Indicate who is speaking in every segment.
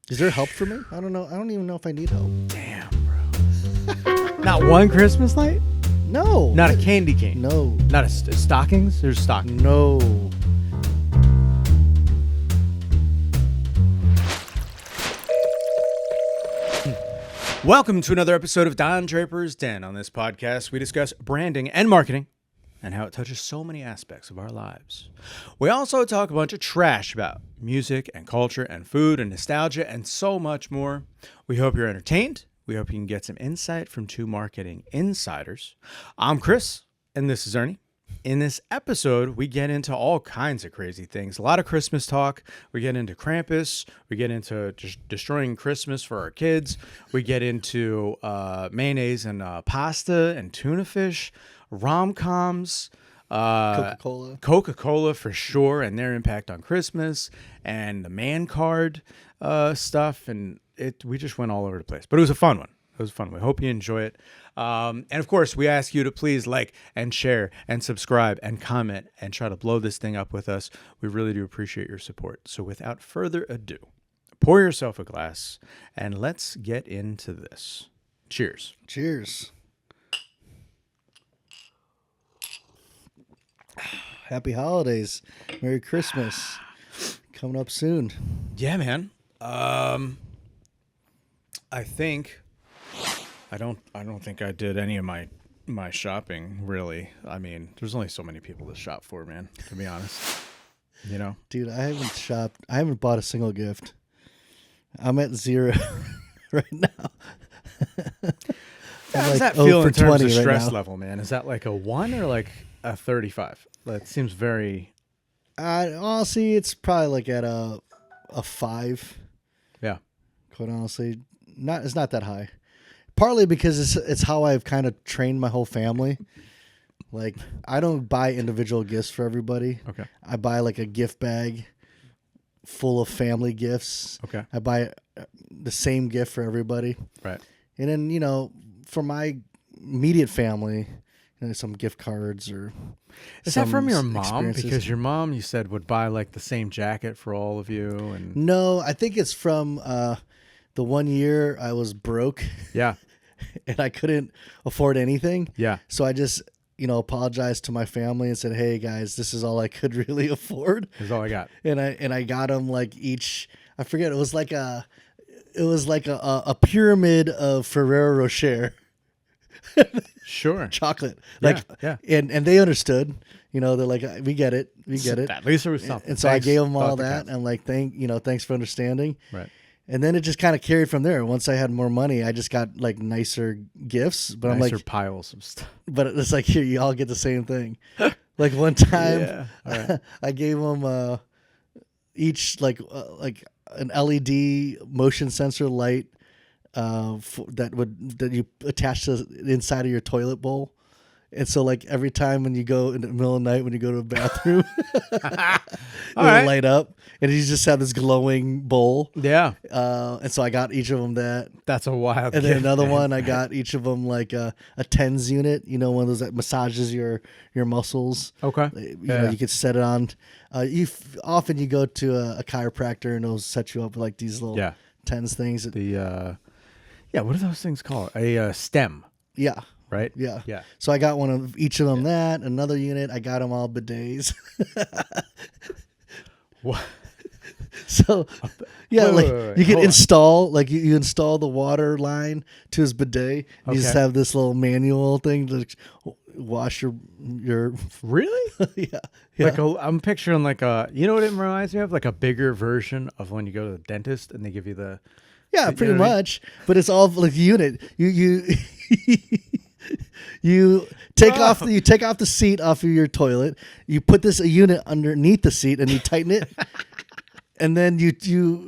Speaker 1: Is there help for me? I don't know. I don't even know if I need help.
Speaker 2: Damn, bro. Not one Christmas light?
Speaker 1: No.
Speaker 2: Not a candy cane?
Speaker 1: No.
Speaker 2: Not a stockings? There's stockings.
Speaker 1: No.
Speaker 2: Welcome to another episode of Don Draper's Den. On this podcast, we discuss branding and marketing and how it touches so many aspects of our lives. We also talk a bunch of trash about music and culture and food and nostalgia and so much more. We hope you're entertained. We hope you can get some insight from two marketing insiders. I'm Chris, and this is Ernie. In this episode, we get into all kinds of crazy things. A lot of Christmas talk. We get into Krampus. We get into just destroying Christmas for our kids. We get into mayonnaise and pasta and tuna fish, rom-coms,
Speaker 1: Coca Cola.
Speaker 2: Coca Cola for sure, and their impact on Christmas, and the Mancard stuff. And we just went all over the place. But it was a fun one. It was fun. We hope you enjoy it. And of course, we ask you to please like and share and subscribe and comment and try to blow this thing up with us. We really do appreciate your support. So without further ado, pour yourself a glass and let's get into this. Cheers.
Speaker 1: Cheers. Happy holidays. Merry Christmas. Coming up soon.
Speaker 2: Yeah, man. I don't think I did any of my shopping, really. I mean, there's only so many people to shop for, man, to be honest. You know?
Speaker 1: Dude, I haven't shopped. I haven't bought a single gift. I'm at zero right now.
Speaker 2: How does that feel in terms of stress level, man? Is that like a 1 or like a 35? That seems very...
Speaker 1: honestly, it's probably like at a 5.
Speaker 2: Yeah.
Speaker 1: Quite honestly. It's not that high. Partly because it's how I've kind of trained my whole family. Like, I don't buy individual gifts for everybody.
Speaker 2: Okay.
Speaker 1: I buy like a gift bag full of family gifts.
Speaker 2: Okay.
Speaker 1: I buy the same gift for everybody.
Speaker 2: Right.
Speaker 1: And then, for my immediate family, some gift cards or
Speaker 2: Is that from your mom?
Speaker 1: experiences.
Speaker 2: Because your mom, you said, would buy like the same jacket for all of you. And
Speaker 1: No, I think it's from the one year I was broke.
Speaker 2: Yeah.
Speaker 1: And I couldn't afford anything.
Speaker 2: Yeah.
Speaker 1: So I just, apologized to my family and said, "Hey guys, this is all I could really afford."
Speaker 2: That's all I got.
Speaker 1: And I got them like each. I forget. It was like a pyramid of Ferrero Rocher.
Speaker 2: Sure.
Speaker 1: Chocolate.
Speaker 2: Yeah.
Speaker 1: And they understood. They're like, "We get it. We get it."
Speaker 2: At least there was something.
Speaker 1: And so I gave them all that. And I'm like, thanks for understanding.
Speaker 2: Right.
Speaker 1: And then it just kind of carried from there. Once I had more money, I just got like nicer gifts. But I'm like,
Speaker 2: piles of stuff.
Speaker 1: but it's like, here, you all get the same thing. Like one time,
Speaker 2: Yeah. All right.
Speaker 1: I gave them each like an LED motion sensor light that you attach to the inside of your toilet bowl. And so, like, every time when you go in the middle of the night, when you go to a bathroom, it'll light up. And you just have this glowing bowl.
Speaker 2: Yeah.
Speaker 1: And so I got each of them that.
Speaker 2: That's a wild
Speaker 1: And then
Speaker 2: gift,
Speaker 1: another
Speaker 2: man.
Speaker 1: one, I got each of them like a TENS unit, one of those that massages your muscles.
Speaker 2: Okay.
Speaker 1: You could set it on. Often you go to a chiropractor and they'll set you up with like these little TENS things.
Speaker 2: What are those things called? A stem.
Speaker 1: Yeah.
Speaker 2: Right?
Speaker 1: Yeah.
Speaker 2: Yeah.
Speaker 1: So I got one of each of them that. Another unit, I got them all bidets.
Speaker 2: What?
Speaker 1: So, yeah,
Speaker 2: wait.
Speaker 1: you can
Speaker 2: Hold on.
Speaker 1: install, like you install the water line to his bidet. You just
Speaker 2: Okay.
Speaker 1: have this little manual thing to wash your
Speaker 2: Really?
Speaker 1: yeah.
Speaker 2: Like I'm picturing like you know what it reminds me of? Like a bigger version of when you go to the dentist and they give you the...
Speaker 1: Yeah,
Speaker 2: You
Speaker 1: pretty
Speaker 2: know what I mean?
Speaker 1: much. But it's all like a unit. You take off the seat off of your toilet. You put this a unit underneath the seat and you tighten it. And then you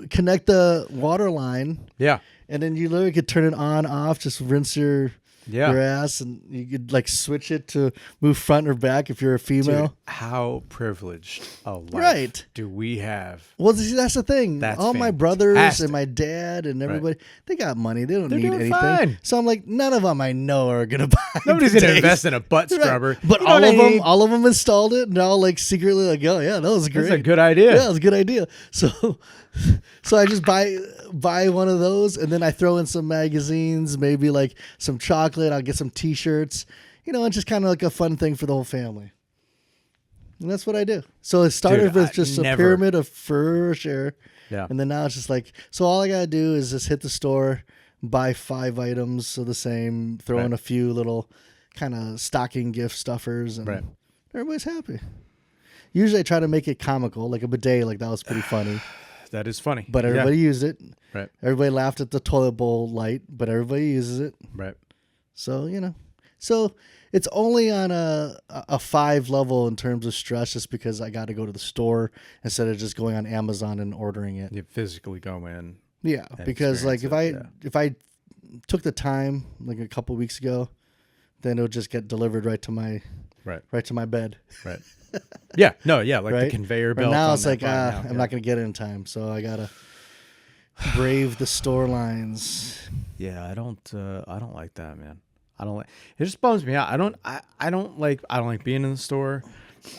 Speaker 1: connect the water line.
Speaker 2: Yeah.
Speaker 1: And then you literally could turn it on, off, just rinse your
Speaker 2: Yeah.
Speaker 1: your ass, and you could like switch it to move front or back if you're a female.
Speaker 2: Dude, how privileged a life
Speaker 1: Right.
Speaker 2: do we have?
Speaker 1: Well, see, that's the thing.
Speaker 2: That's
Speaker 1: all my brothers
Speaker 2: fantastic.
Speaker 1: and my dad and everybody, they got money. They don't
Speaker 2: They're
Speaker 1: need
Speaker 2: doing
Speaker 1: anything.
Speaker 2: fine.
Speaker 1: So I'm like, none of them I know are gonna buy.
Speaker 2: Nobody's going to
Speaker 1: today's-
Speaker 2: invest in a butt
Speaker 1: Right.
Speaker 2: scrubber.
Speaker 1: But
Speaker 2: You know what I mean?
Speaker 1: all of them installed it, and all like secretly like, oh yeah, that was great.
Speaker 2: That's a good idea.
Speaker 1: Yeah, it was a good idea. So I just buy one of those, and then I throw in some magazines, maybe like some chocolate. I'll get some T-shirts. It's just kind of like a fun thing for the whole family. And that's what I do. So it started with just a pyramid of fur share.
Speaker 2: Yeah.
Speaker 1: And then now it's just like, so all I got to do is just hit the store, buy 5 items of the same, throw in a few little kind of stocking gift stuffers, and everybody's happy. Usually I try to make it comical, like a bidet, like that was pretty funny.
Speaker 2: That is funny.
Speaker 1: But everybody used it.
Speaker 2: Right.
Speaker 1: Everybody laughed at the toilet bowl light, but everybody uses it.
Speaker 2: Right.
Speaker 1: So, So it's only on a 5 level in terms of stress, just because I got to go to the store instead of just going on Amazon and ordering it.
Speaker 2: You physically go in.
Speaker 1: Yeah, because like if I took the time like a couple weeks ago, then it would just get delivered right to my bed.
Speaker 2: Right. Yeah. No. Yeah. Like the
Speaker 1: Right?
Speaker 2: conveyor
Speaker 1: But
Speaker 2: belt.
Speaker 1: now
Speaker 2: on
Speaker 1: it's
Speaker 2: that
Speaker 1: like
Speaker 2: button now.
Speaker 1: I'm not gonna get it in time, so I gotta brave the store lines.
Speaker 2: Yeah. I don't like that, man. I don't like. It just bums me out. I don't like being in the store.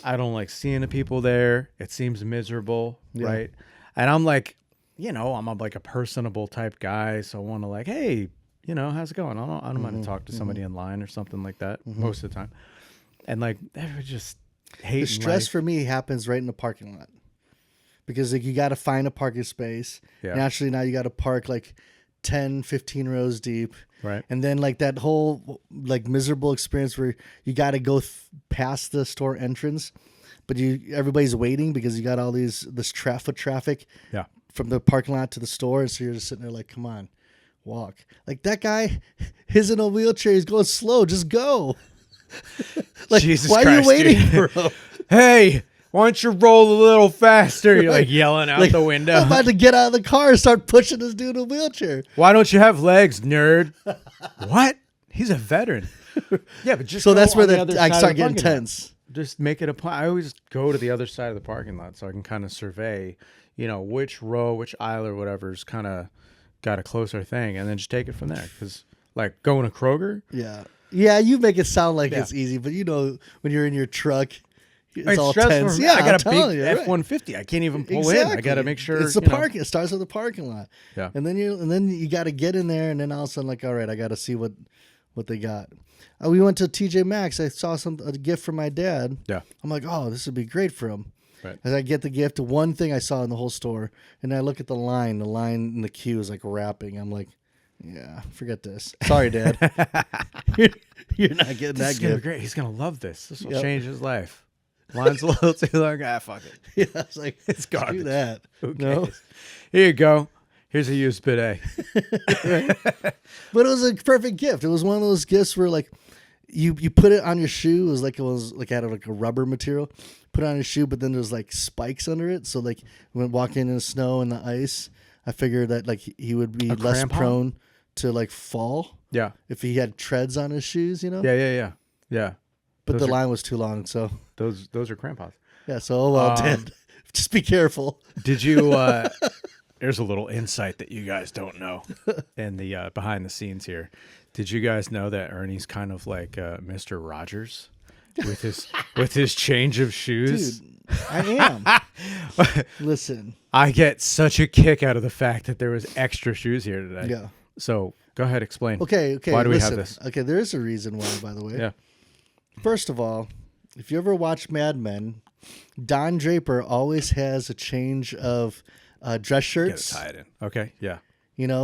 Speaker 2: I don't like seeing the people there. It seems miserable, right? And I'm like, I'm like a personable type guy, so I want to like, hey, how's it going? I don't mind to talk to somebody in line or something like that most of the time. And like, they just hate
Speaker 1: The stress
Speaker 2: life.
Speaker 1: for me happens right in the parking lot, because like you got to find a parking space.
Speaker 2: Yeah.
Speaker 1: Naturally, now you got to park like 10, 15 rows deep.
Speaker 2: Right.
Speaker 1: And then like that whole like miserable experience where you got to go past the store entrance, but everybody's waiting because you got all this traffic
Speaker 2: Yeah.
Speaker 1: from the parking lot to the store. And so you're just sitting there like, come on, walk. Like that guy, he's in a wheelchair. He's going slow. Just go. Like,
Speaker 2: Jesus
Speaker 1: why
Speaker 2: Christ,
Speaker 1: are you waiting
Speaker 2: dude.
Speaker 1: for him?
Speaker 2: Hey, why don't you roll a little faster? You're like yelling out
Speaker 1: Like,
Speaker 2: the window.
Speaker 1: I'm about to get out of the car and start pushing this dude in a wheelchair.
Speaker 2: Why don't you have legs, nerd? What? He's a veteran. Yeah, but just
Speaker 1: So
Speaker 2: go
Speaker 1: that's where
Speaker 2: on the other
Speaker 1: I
Speaker 2: side of
Speaker 1: start
Speaker 2: the
Speaker 1: getting
Speaker 2: parking lot.
Speaker 1: tense.
Speaker 2: Just make it a point. I always go to the other side of the parking lot so I can kind of survey, which row, which aisle or whatever's kind of got a closer thing, and then just take it from there. Because like going to Kroger,
Speaker 1: Yeah, you make it sound like it's easy, but when you're in your truck, it's all
Speaker 2: stressful
Speaker 1: tense.
Speaker 2: for me.
Speaker 1: Yeah,
Speaker 2: I got a
Speaker 1: telling
Speaker 2: big
Speaker 1: you, right.
Speaker 2: F-150. I can't even pull in. I got to make sure
Speaker 1: it's the parking. It starts with the parking lot.
Speaker 2: Yeah.
Speaker 1: and then you got to get in there, and then all of a sudden, like, all right, I got to see what they got. We went to TJ Maxx. I saw a gift from my dad.
Speaker 2: Yeah.
Speaker 1: I'm like, oh, this would be great for him.
Speaker 2: Right.
Speaker 1: As I get the gift, one thing I saw in the whole store, and I look at the line. The line in the queue is like wrapping. I'm like, yeah, forget this. Sorry, Dad. You're not getting
Speaker 2: This
Speaker 1: that
Speaker 2: is gonna be
Speaker 1: gift.
Speaker 2: great. He's gonna love this. This will
Speaker 1: Yep.
Speaker 2: change his life. Line's a little too long. Fuck it.
Speaker 1: Yeah, I was like,
Speaker 2: It's garbage.
Speaker 1: do that.
Speaker 2: Who
Speaker 1: No,
Speaker 2: cares? Here you go. Here's a used bidet.
Speaker 1: but it was a perfect gift. It was one of those gifts where like you put it on your shoe. It was like had like a rubber material. Put it on your shoe, but then there's like spikes under it. So like when walking in the snow and the ice, I figured that like he would be less
Speaker 2: crampon?
Speaker 1: prone to like fall
Speaker 2: Yeah.
Speaker 1: if he had treads on his shoes.
Speaker 2: Yeah.
Speaker 1: But
Speaker 2: Those
Speaker 1: the
Speaker 2: are-
Speaker 1: line was too long, so
Speaker 2: Those are crampons.
Speaker 1: yeah. So Dad, just be careful.
Speaker 2: Did you? There's a little insight that you guys don't know in the behind the scenes here. Did you guys know that Ernie's kind of like Mr. Rogers with his change of shoes?
Speaker 1: Dude, I am. Listen.
Speaker 2: I get such a kick out of the fact that there was extra shoes here today.
Speaker 1: Yeah.
Speaker 2: So go ahead, explain.
Speaker 1: Okay.
Speaker 2: Why do we
Speaker 1: listen.
Speaker 2: have this?
Speaker 1: Okay, there is a reason why, by the way.
Speaker 2: Yeah.
Speaker 1: First of all, if you ever watch Mad Men, Don Draper always has a change of dress shirts.
Speaker 2: Get it tied in. Okay. Yeah.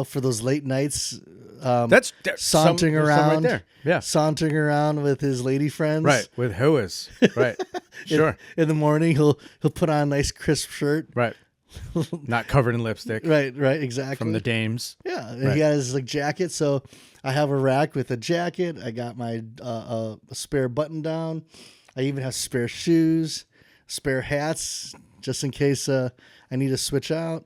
Speaker 1: For those late nights.
Speaker 2: That's
Speaker 1: sauntering
Speaker 2: there's some
Speaker 1: around.
Speaker 2: right there. Yeah.
Speaker 1: Sauntering around with his lady friends.
Speaker 2: Right. With whoas. Right. Sure.
Speaker 1: In the morning, he'll put on a nice crisp shirt.
Speaker 2: Right. Not covered in lipstick.
Speaker 1: Right. Exactly.
Speaker 2: From the dames.
Speaker 1: Yeah, and
Speaker 2: Right.
Speaker 1: he has like jacket. So I have a rack with a jacket. I got my a spare button down. I even have spare shoes, spare hats, just in case I need to switch out.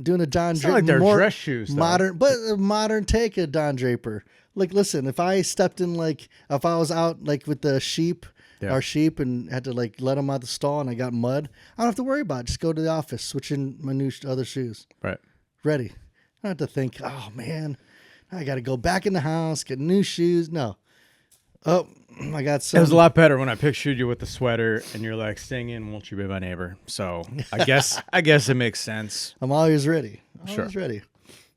Speaker 1: doing a Don
Speaker 2: It's not like
Speaker 1: Draper,
Speaker 2: they're dress shoes, though.
Speaker 1: modern take of Don Draper. Like, listen, if I stepped in, like, if I was out, like, with the sheep, our sheep, and had to, like, let them out the stall and I got mud, I don't have to worry about it. Just go to the office, switch in my new other shoes.
Speaker 2: Right.
Speaker 1: Ready. I don't have to think, oh, man, I got to go back in the house, get new shoes. No. Oh, I got some.
Speaker 2: It was a lot better when I pictured you with the sweater and you're like singing, "Won't you be my neighbor?" So I guess it makes sense.
Speaker 1: I'm always ready.
Speaker 2: Sure.
Speaker 1: Always ready.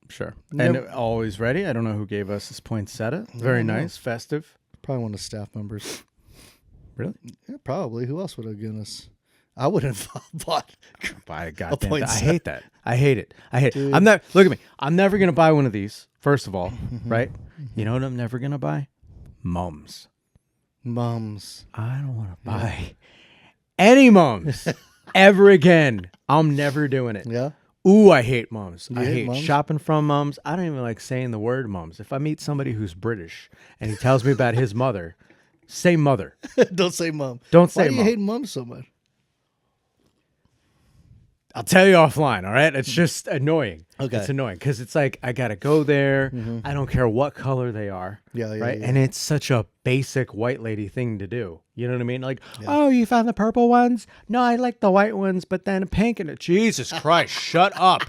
Speaker 2: Sure.
Speaker 1: Never-
Speaker 2: And always ready. I don't know who gave us this poinsettia. Very nice, festive.
Speaker 1: Probably one of the staff members.
Speaker 2: Really?
Speaker 1: Yeah, probably. Who else would have given us? I wouldn't have bought.
Speaker 2: Buy a goddamn. I
Speaker 1: poinsettia.
Speaker 2: hate that. I hate it.
Speaker 1: Dude.
Speaker 2: I'm not. Look at me. I'm never gonna buy one of these. First of all, right? You know what I'm never gonna buy? Mums.
Speaker 1: Mums.
Speaker 2: I don't want to buy any mums ever again. I'm never doing it.
Speaker 1: Yeah.
Speaker 2: Ooh, I hate mums. I
Speaker 1: hate
Speaker 2: hate
Speaker 1: mums?
Speaker 2: shopping from mums. I don't even like saying the word mums. If I meet somebody who's British and he tells me about his mother, say mother.
Speaker 1: Don't say mom.
Speaker 2: Don't say
Speaker 1: Why do you
Speaker 2: mom.
Speaker 1: hate mom so much?
Speaker 2: I'll tell you offline, all right? It's just annoying.
Speaker 1: Okay.
Speaker 2: It's annoying because it's like I got to go there. I don't care what color they are.
Speaker 1: Yeah, yeah,
Speaker 2: right?
Speaker 1: yeah.
Speaker 2: And it's such a basic white lady thing to do. You know what I mean? Like, oh, you found the purple ones? No, I like the white ones, but then pink and Jesus Christ, shut up.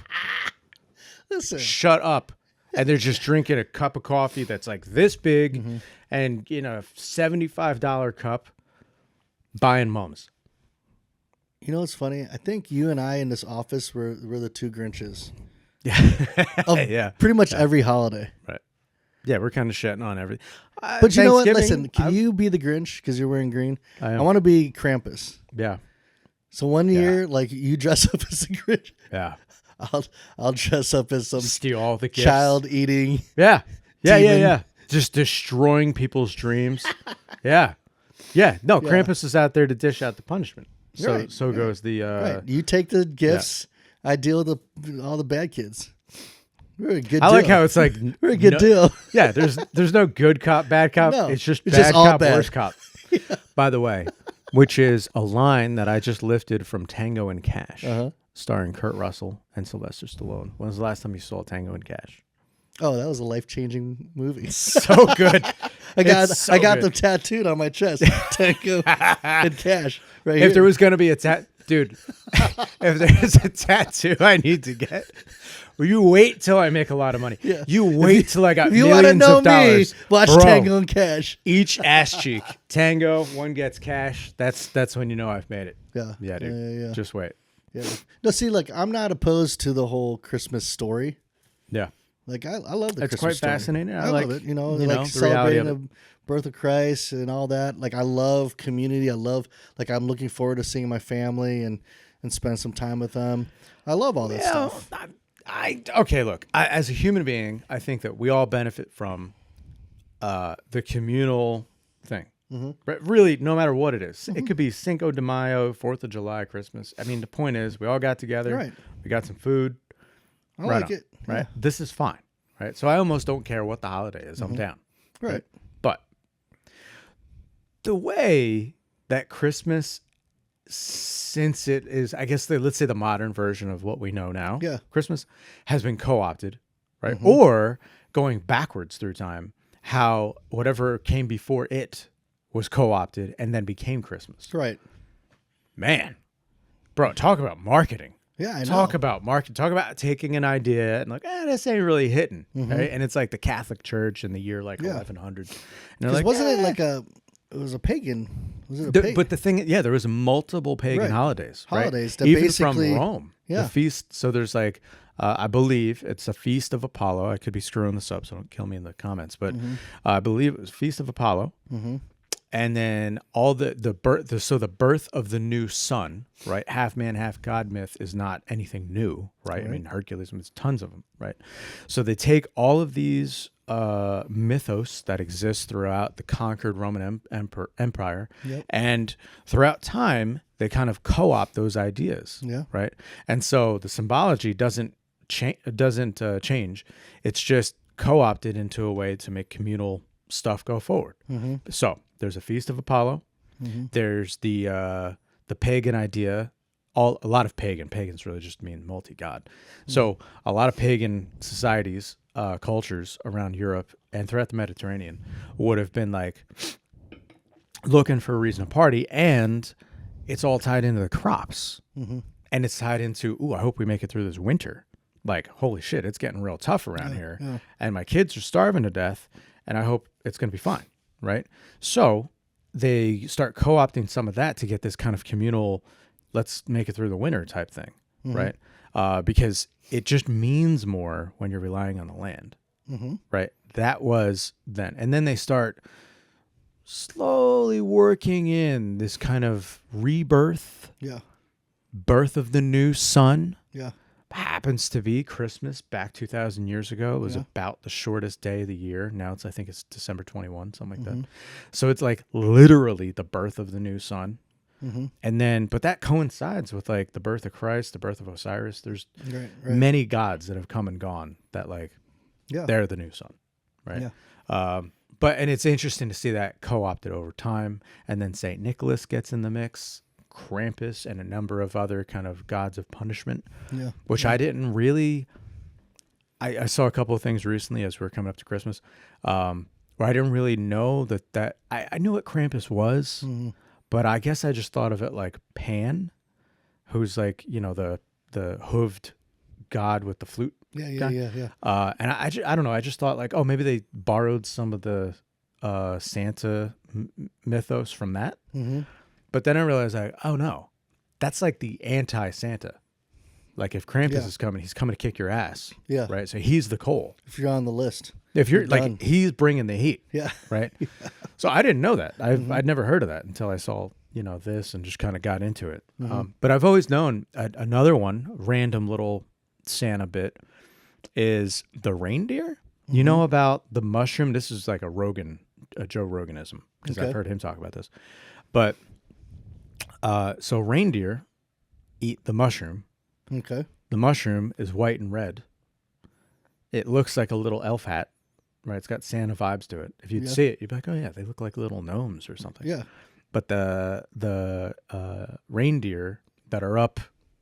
Speaker 1: Listen.
Speaker 2: Shut up. And they're just drinking a cup of coffee that's like this big and, you know, $75 cup buying mums.
Speaker 1: You know what's funny? I think you and I in this office were the two Grinches.
Speaker 2: Yeah.
Speaker 1: Pretty much every holiday.
Speaker 2: Right. Yeah, we're kind of shitting on everything.
Speaker 1: But you know what?
Speaker 2: Thanksgiving,
Speaker 1: Listen, can you be the Grinch because you're wearing green?
Speaker 2: I am.
Speaker 1: I want to be Krampus.
Speaker 2: Yeah.
Speaker 1: So one year, like, you dress up as a Grinch.
Speaker 2: Yeah.
Speaker 1: I'll dress up as some
Speaker 2: Steal all the gifts.
Speaker 1: child eating.
Speaker 2: Yeah. Yeah,
Speaker 1: demon.
Speaker 2: yeah. Just destroying people's dreams. Yeah. Yeah. No, Krampus is out there to dish out the punishment. So
Speaker 1: Right,
Speaker 2: so goes the
Speaker 1: Right. You take the gifts. I deal with all the bad kids. We're a good
Speaker 2: I
Speaker 1: deal.
Speaker 2: like how it's like
Speaker 1: We're a good deal.
Speaker 2: Yeah, there's no good cop, bad cop.
Speaker 1: No,
Speaker 2: it's just
Speaker 1: it's
Speaker 2: bad
Speaker 1: just all
Speaker 2: cop,
Speaker 1: bad.
Speaker 2: worse cop. By the way, which is a line that I just lifted from Tango and Cash, starring Kurt Russell and Sylvester Stallone. When was the last time you saw Tango and Cash?
Speaker 1: Oh, that was a life-changing movie.
Speaker 2: So good.
Speaker 1: I got
Speaker 2: good.
Speaker 1: them tattooed on my chest. Tango and Cash. Right
Speaker 2: If
Speaker 1: here.
Speaker 2: there was going to be a dude, if there's a tattoo I need to get, will you wait till I make a lot of money?
Speaker 1: Yeah.
Speaker 2: You wait till I got
Speaker 1: if you want to
Speaker 2: millions
Speaker 1: know
Speaker 2: of dollars.
Speaker 1: me, watch
Speaker 2: Bro,
Speaker 1: Tango and Cash.
Speaker 2: each ass cheek. Tango, one gets cash. That's when you know I've made it.
Speaker 1: Yeah.
Speaker 2: Yeah, dude.
Speaker 1: Yeah.
Speaker 2: Just wait.
Speaker 1: Yeah. No, see, look, I'm not opposed to the whole Christmas story.
Speaker 2: Yeah.
Speaker 1: Like, I love the
Speaker 2: It's
Speaker 1: Christmas
Speaker 2: quite
Speaker 1: story.
Speaker 2: fascinating.
Speaker 1: I
Speaker 2: like,
Speaker 1: love it. You know,
Speaker 2: the
Speaker 1: like
Speaker 2: reality
Speaker 1: celebrating
Speaker 2: of
Speaker 1: the birth of Christ and all that. Like, I love community. I love, like, I'm looking forward to seeing my family and spend some time with them. I love all that stuff.
Speaker 2: Okay, look, as a human being, I think that we all benefit from the communal thing. But really, no matter what it is, it could be Cinco de Mayo, 4th of July, Christmas. I mean, the point is, we all got together.
Speaker 1: Right.
Speaker 2: We got some food.
Speaker 1: I like it.
Speaker 2: Right.
Speaker 1: Yeah.
Speaker 2: This is fine. Right. So I almost don't care what the holiday is. I'm down.
Speaker 1: Right.
Speaker 2: But the way that Christmas, since it is, I guess, let's say the modern version of what we know now,
Speaker 1: Yeah.
Speaker 2: Christmas has been co-opted, right? Or going backwards through time, how whatever came before it was co-opted and then became Christmas.
Speaker 1: Right.
Speaker 2: Man, bro, talk about marketing.
Speaker 1: Yeah, I know.
Speaker 2: Talk about market. Talk about taking an idea and like, this ain't really hitting, right? And it's like the Catholic Church in the year like 1100. And they're like,
Speaker 1: wasn't it like it was a pagan? Was it a pagan?
Speaker 2: But the thing, there was multiple pagan
Speaker 1: Right.
Speaker 2: holidays, right?
Speaker 1: Holidays that
Speaker 2: even
Speaker 1: basically-
Speaker 2: from Rome.
Speaker 1: Yeah.
Speaker 2: The feast. So there's like, I believe it's a feast of Apollo. I could be screwing this up, so don't kill me in the comments. But I believe it was Feast of Apollo. And then all the birth, so the birth of the new sun, right? Half man, half God myth is not anything new, right? I mean, Hercules, there's tons of them, right? So they take all of these mythos that exist throughout the conquered Roman Empire, and throughout time, they kind of co-opt those ideas, right? And so the symbology doesn't change. It's just co-opted into a way to make communal stuff go forward. So there's a Feast of Apollo. There's the pagan idea a lot of pagans really just mean multi-god. So a lot of pagan societies, cultures around Europe and throughout the Mediterranean would have been like looking for a reason to party, and it's all tied into the crops. And it's tied into, I hope we make it through this winter. Like, holy shit, it's getting real tough around here. And my kids are starving to death, and I hope it's going to be fine, right? So they start co-opting some of that to get this kind of communal, let's make it through the winter type thing, right? Because it just means more when you're relying on the land, right? That was then. And then they start slowly working in this kind of rebirth, birth of the new sun. Happens to be Christmas back 2,000 years ago. It was about the shortest day of the year. Now I think it's December 21, something like that. So it's like literally the birth of the new sun. And then, but that coincides with like the birth of Christ, the birth of Osiris. There's many gods that have come and gone that like, they're the new sun, right? And it's interesting to see that co-opted over time. And then St. Nicholas gets in the mix, Krampus, and a number of other kind of gods of punishment, which I didn't really, I saw a couple of things recently as we were coming up to Christmas, where I didn't really know that I knew what Krampus was, but I guess I just thought of it like Pan, who's like, the hooved god with the flute. And I don't know. I just thought like, maybe they borrowed some of the Santa mythos from that. But then I realized, like, oh no, that's like the anti-Santa. Like if Krampus is coming, he's coming to kick your ass. Right. So he's the coal.
Speaker 1: If you're on the list.
Speaker 2: If you're like, done. He's bringing the heat. Right.
Speaker 1: Yeah.
Speaker 2: So I didn't know that. I'd never heard of that until I saw, this and just kind of got into it. But I've always known another one, random little Santa bit, is the reindeer. You know about the mushroom? This is like a Joe Roganism, because I've heard him talk about this. But so reindeer eat the mushroom. The mushroom is white and red. It looks like a little elf hat, right? It's got Santa vibes to it. If you'd see it, you'd be like, oh yeah, they look like little gnomes or something. But the reindeer that are up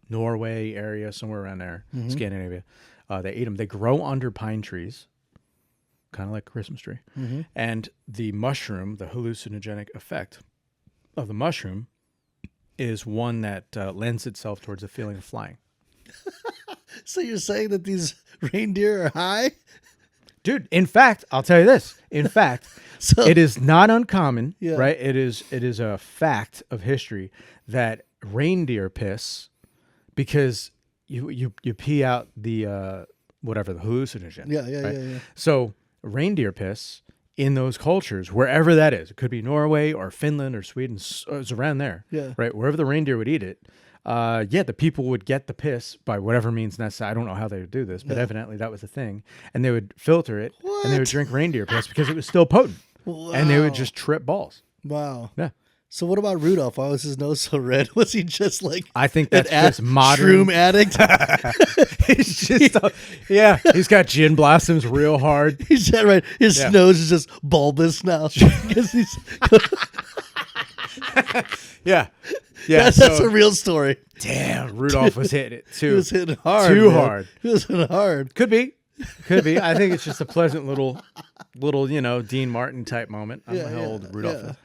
Speaker 2: Norway area, somewhere around there, Scandinavia, they eat them. They grow under pine trees, kind of like a Christmas tree. And the mushroom, the hallucinogenic effect of the mushroom, is one that lends itself towards a feeling of flying.
Speaker 1: So you're saying that these reindeer are high?
Speaker 2: Dude, in fact, I'll tell you this. In fact, it is not uncommon, right? It is a fact of history that reindeer piss, because you pee out the whatever, the hallucinogen. Right? So reindeer piss in those cultures, wherever that is, it could be Norway or Finland or Sweden, it's around there, right? Wherever the reindeer would eat it, the people would get the piss by whatever means necessary. I don't know how they would do this, but evidently that was a thing. And they would filter it, and they would drink reindeer piss because it was still potent. And they would just trip balls.
Speaker 1: Wow.
Speaker 2: Yeah.
Speaker 1: So what about Rudolph? Why was his nose so red? Was he just like
Speaker 2: I think that's just modern
Speaker 1: shroom addict?
Speaker 2: He's just he's got gin blossoms real hard.
Speaker 1: He's right. His nose is just bulbous now because he's that's a real story.
Speaker 2: Damn, Rudolph was hitting it too.
Speaker 1: He was hitting hard.
Speaker 2: Hard.
Speaker 1: He was hitting hard.
Speaker 2: Could be. I think it's just a pleasant little Dean Martin type moment. I don't know how old Rudolph is.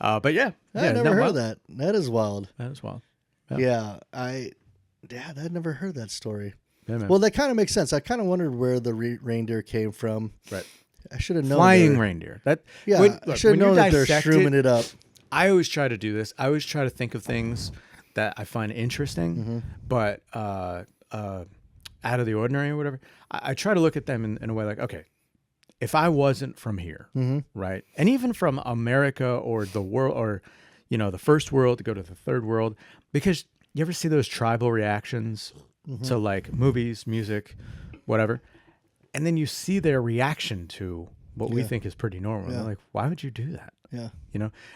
Speaker 2: But I
Speaker 1: never heard of that. That is wild.
Speaker 2: That is wild.
Speaker 1: I'd never heard that story.
Speaker 2: Yeah, man.
Speaker 1: Well, that kind of makes sense. I kind of wondered where the reindeer came from.
Speaker 2: Right.
Speaker 1: I should have known.
Speaker 2: Flying reindeer.
Speaker 1: I should have known that they're shrooming it up.
Speaker 2: I always try to do this. I always try to think of things that I find interesting, but out of the ordinary or whatever. I try to look at them in a way like, okay, if I wasn't from here, right, and even from America or the world, or the first world to go to the third world, because you ever see those tribal reactions to like movies, music, whatever, and then you see their reaction to what we think is pretty normal. They're like, why would you do that?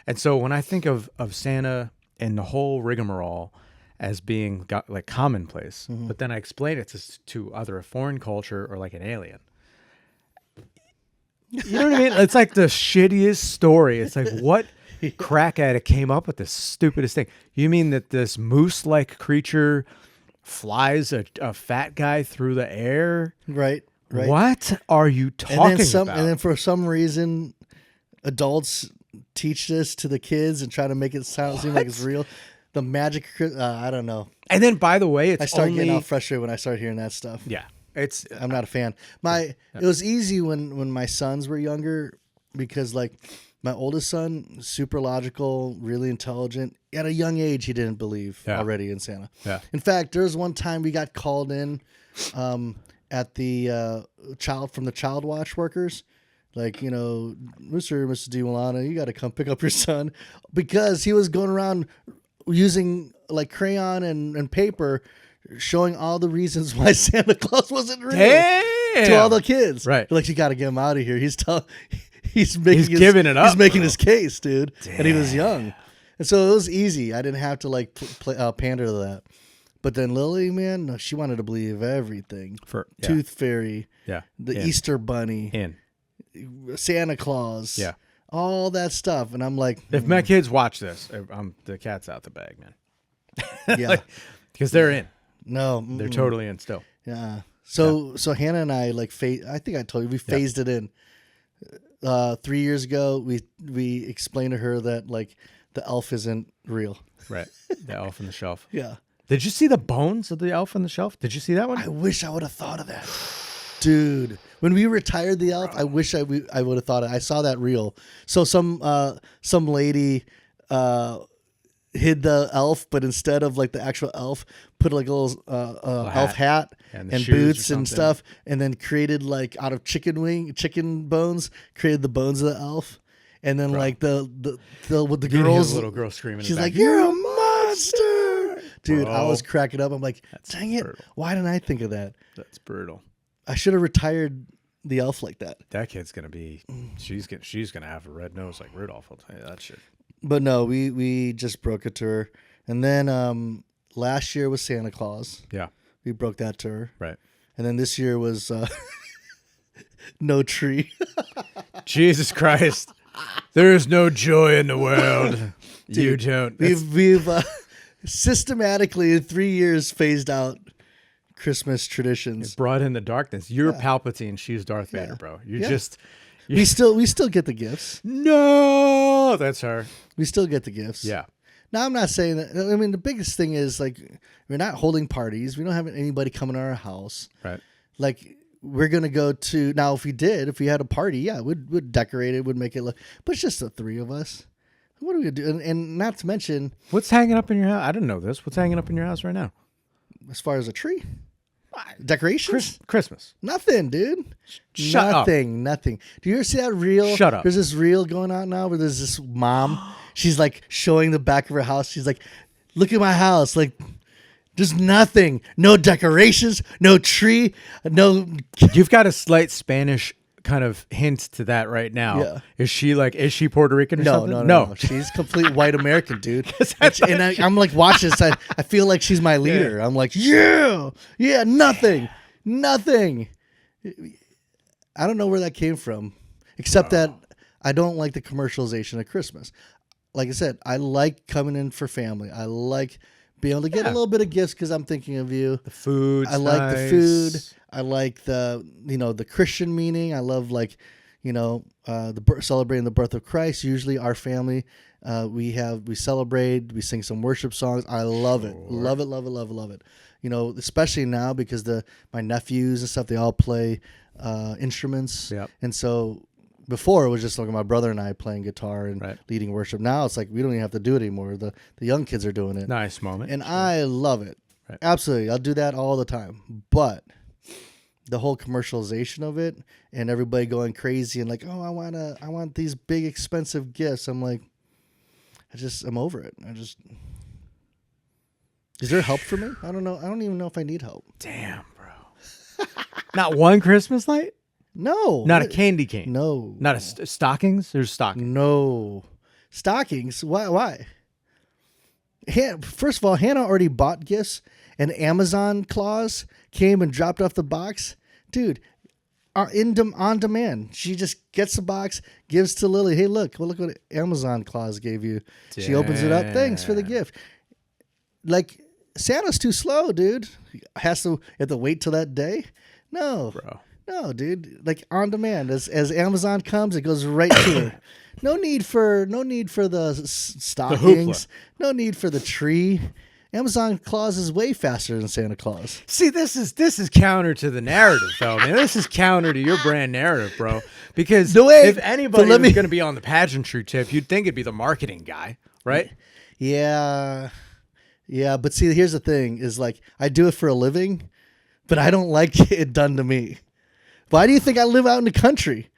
Speaker 2: And so when I think of Santa and the whole rigmarole as being like commonplace, but then I explain it to either a foreign culture or like an alien. You know what I mean? It's like the shittiest story. It's like, what crack addict came up with the stupidest thing. You mean that this moose-like creature flies a fat guy through the air?
Speaker 1: Right.
Speaker 2: What are you talking about?
Speaker 1: And then for some reason, adults teach this to the kids and try to make it seem like it's real. The magic, I don't know.
Speaker 2: And then, by the way,
Speaker 1: I start getting all frustrated when I start hearing that stuff.
Speaker 2: Yeah.
Speaker 1: I'm not a fan. It was easy when my sons were younger because like my oldest son, super logical, really intelligent. At a young age, he didn't believe already in Santa.
Speaker 2: Yeah.
Speaker 1: In fact, there was one time we got called in at the child watch workers. Like, Mr. and Mrs. Dimalanta, you got to come pick up your son, because he was going around using like crayon and paper, showing all the reasons why Santa Claus wasn't real to all the kids.
Speaker 2: Right.
Speaker 1: Like, you got to get him out of here. He's
Speaker 2: giving it up.
Speaker 1: He's making his case, dude. Damn. And he was young. And so it was easy. I didn't have to like pander to that. But then Lily, man, no, she wanted to believe everything. Tooth Fairy.
Speaker 2: Yeah.
Speaker 1: The Easter Bunny. Santa Claus.
Speaker 2: Yeah.
Speaker 1: All that stuff. And I'm like,
Speaker 2: if my kids watch this, the cat's out the bag, man.
Speaker 1: Yeah.
Speaker 2: Because they're in.
Speaker 1: No.
Speaker 2: They're totally in still.
Speaker 1: Yeah. So Hannah and I I think I told you, we phased it in. 3 years ago, we explained to her that like the elf isn't real.
Speaker 2: Right. The elf on the shelf.
Speaker 1: Yeah.
Speaker 2: Did you see the bones of the elf on the shelf? Did you see that one?
Speaker 1: I wish I would have thought of that. Dude, when we retired the elf, I wish I would have thought of it. I saw that reel. So some lady hid the elf, but instead of like the actual elf, put like a little elf hat and boots and stuff, and then created like out of chicken bones, created the bones of the elf, and then like the
Speaker 2: little girl screaming.
Speaker 1: She's like, "You're a monster, dude!" I was cracking up. I'm like, "Dang it! Why didn't I think of that?"
Speaker 2: That's brutal.
Speaker 1: I should have retired the elf like that.
Speaker 2: That kid's gonna be. She's gonna have a red nose like Rudolph. I'll tell you that shit.
Speaker 1: But no, we just broke it to her. And then last year was Santa Claus.
Speaker 2: Yeah.
Speaker 1: We broke that to her.
Speaker 2: Right.
Speaker 1: And then this year was no tree.
Speaker 2: Jesus Christ. There is no joy in the world. Dude, you don't.
Speaker 1: We've systematically in 3 years phased out Christmas traditions.
Speaker 2: It brought in the darkness. You're Palpatine. She's Darth Vader, bro. We
Speaker 1: still get the gifts.
Speaker 2: No, that's her.
Speaker 1: We still get the gifts.
Speaker 2: Yeah.
Speaker 1: Now, I'm not saying that. I mean, the biggest thing is like we're not holding parties. We don't have anybody coming to our house.
Speaker 2: Right.
Speaker 1: Like we're gonna go to now. If we had a party, yeah, we'd decorate it, would make it look. But it's just the three of us. What are we gonna do? And not to mention,
Speaker 2: what's hanging up in your house? I didn't know this. What's hanging up in your house right now?
Speaker 1: As far as a tree. Decorations?
Speaker 2: Christmas.
Speaker 1: Nothing, dude.
Speaker 2: Shut up.
Speaker 1: Nothing. Do you ever see that reel?
Speaker 2: Shut up.
Speaker 1: There's this reel going on now where there's this mom. She's like showing the back of her house. She's like, look at my house. Like, there's nothing. No decorations. No tree. No.
Speaker 2: You've got a slight Spanish kind of hint to that right now.
Speaker 1: Yeah.
Speaker 2: Is she Puerto Rican or something?
Speaker 1: No. She's complete white American, dude. I'm like watching this. I feel like she's my leader. I'm like, yeah, nothing. I don't know where that came from, except that I don't like the commercialization of Christmas. Like I said, I like coming in for family. I like being able to get a little bit of gifts because I'm thinking of you.
Speaker 2: The food.
Speaker 1: I like the food. I like the Christian meaning. I love celebrating the birth of Christ. Usually our family, we celebrate, we sing some worship songs. I love it. Love it. Especially now because my nephews and stuff, they all play instruments.
Speaker 2: Yep.
Speaker 1: And so before it was just like my brother and I playing guitar and leading worship. Now it's like we don't even have to do it anymore. The young kids are doing it.
Speaker 2: Nice moment.
Speaker 1: And I love it. Right. Absolutely. I'll do that all the time. But the whole commercialization of it and everybody going crazy and like, oh, I want these big expensive gifts. I'm like, I'm over it. Is there help for me? I don't know. I don't even know if I need help.
Speaker 2: Damn, bro. Not one Christmas light?
Speaker 1: No.
Speaker 2: Not a candy cane?
Speaker 1: No.
Speaker 2: Not stockings? There's stockings.
Speaker 1: No. Stockings? Why? First of all, Hannah already bought gifts. An Amazon clause came and dropped off the box. Dude, on demand. She just gets the box, gives to Lily. Hey, look what Amazon Claus gave you. Damn. She opens it up. Thanks for the gift. Like, Santa's too slow, dude. You have to wait till that day. No,
Speaker 2: bro.
Speaker 1: No, dude. Like, on demand. As Amazon comes, it goes right to her. No need for the stockings. No need for the tree. Amazon Claus is way faster than Santa Claus.
Speaker 2: See, this is counter to the narrative, though, man. This is counter to your brand narrative, bro. Because if anybody was going to be on the pageantry tip, you'd think it'd be the marketing guy, right?
Speaker 1: Yeah. Yeah, but see, here's the thing, is like, I do it for a living, but I don't like it done to me. Why do you think I live out in the country?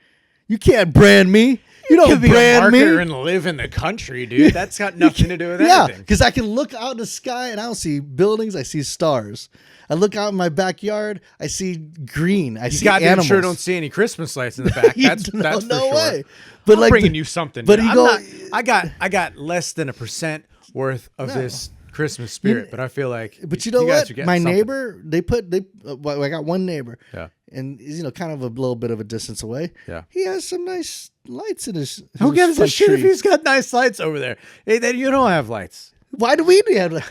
Speaker 1: You can't brand me. You don't
Speaker 2: be
Speaker 1: brand
Speaker 2: a marketer
Speaker 1: me.
Speaker 2: and live in the country, dude. That's got nothing to do with anything.
Speaker 1: Yeah, because I can look out in the sky and I don't see buildings. I see stars. I look out in my backyard. I see green. I see animals.
Speaker 2: Sure don't see any Christmas lights in the back. That's for sure. Way.
Speaker 1: But
Speaker 2: I'm
Speaker 1: like
Speaker 2: bringing you something.
Speaker 1: But
Speaker 2: I got less than 1% worth of this Christmas spirit, but I feel like.
Speaker 1: But you know what? My neighbor, I got one neighbor.
Speaker 2: Yeah.
Speaker 1: And he's, kind of a little bit of a distance away.
Speaker 2: Yeah.
Speaker 1: He has some nice lights in his
Speaker 2: Who gives a shit
Speaker 1: tree.
Speaker 2: if he's got nice lights over there? Hey, then you don't have lights.
Speaker 1: Why do we have to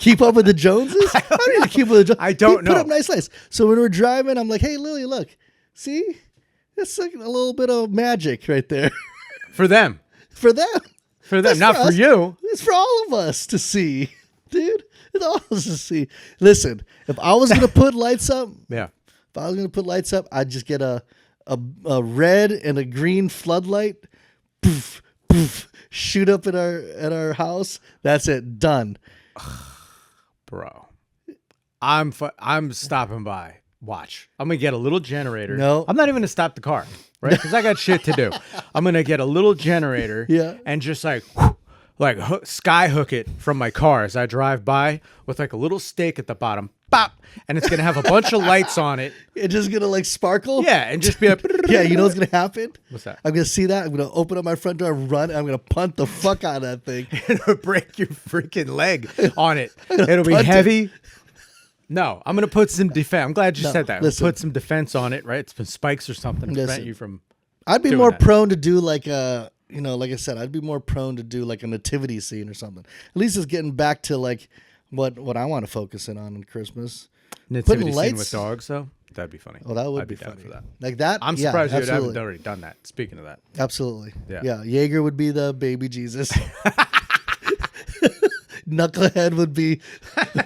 Speaker 1: keep up with the Joneses? I don't need to keep up with the Joneses.
Speaker 2: I don't know.
Speaker 1: Put up nice lights. So when we're driving, I'm like, hey, Lily, look. See? That's like a little bit of magic right there.
Speaker 2: For them.
Speaker 1: For them.
Speaker 2: For them, not for you.
Speaker 1: It's for all of us to see. Dude, it's all of us to see. Listen, if I was going to put lights up.
Speaker 2: Yeah.
Speaker 1: If I was going to put lights up, I'd just get a red and a green floodlight. Poof, poof, shoot up at our house. That's it. Done.
Speaker 2: Bro. I'm stopping by. Watch. I'm going to get a little generator.
Speaker 1: No.
Speaker 2: I'm not even going to stop the car, right? Because I got shit to do. I'm going to get a little generator and just sky hook it from my car as I drive by with like a little stake at the bottom. Bop! And it's going to have a bunch of lights on it.
Speaker 1: It's just going to like sparkle?
Speaker 2: Yeah, and just be like...
Speaker 1: Yeah, you know what's going to happen?
Speaker 2: What's that?
Speaker 1: I'm going to see that. I'm going to open up my front door, run, and I'm going to punt the fuck out of that thing.
Speaker 2: It'll break your freaking leg on it. It'll be heavy. No, I'm going to put some defense. I'm glad you said that.
Speaker 1: Listen.
Speaker 2: Put some defense on it, right? It's been spikes or something to prevent you from
Speaker 1: I'd be
Speaker 2: doing
Speaker 1: more
Speaker 2: that.
Speaker 1: prone to do like a... like I said, I'd be more prone to do like a nativity scene or something. At least it's getting back to like what I want to focus in on Christmas.
Speaker 2: Nativity scene with dogs, though? That'd be funny.
Speaker 1: Oh, that would
Speaker 2: I'd
Speaker 1: be
Speaker 2: down
Speaker 1: funny.
Speaker 2: for that.
Speaker 1: Like that?
Speaker 2: I'm surprised you
Speaker 1: absolutely.
Speaker 2: haven't already done that. Speaking of that.
Speaker 1: Absolutely.
Speaker 2: Yeah.
Speaker 1: Jaeger would be the baby Jesus. Knucklehead would be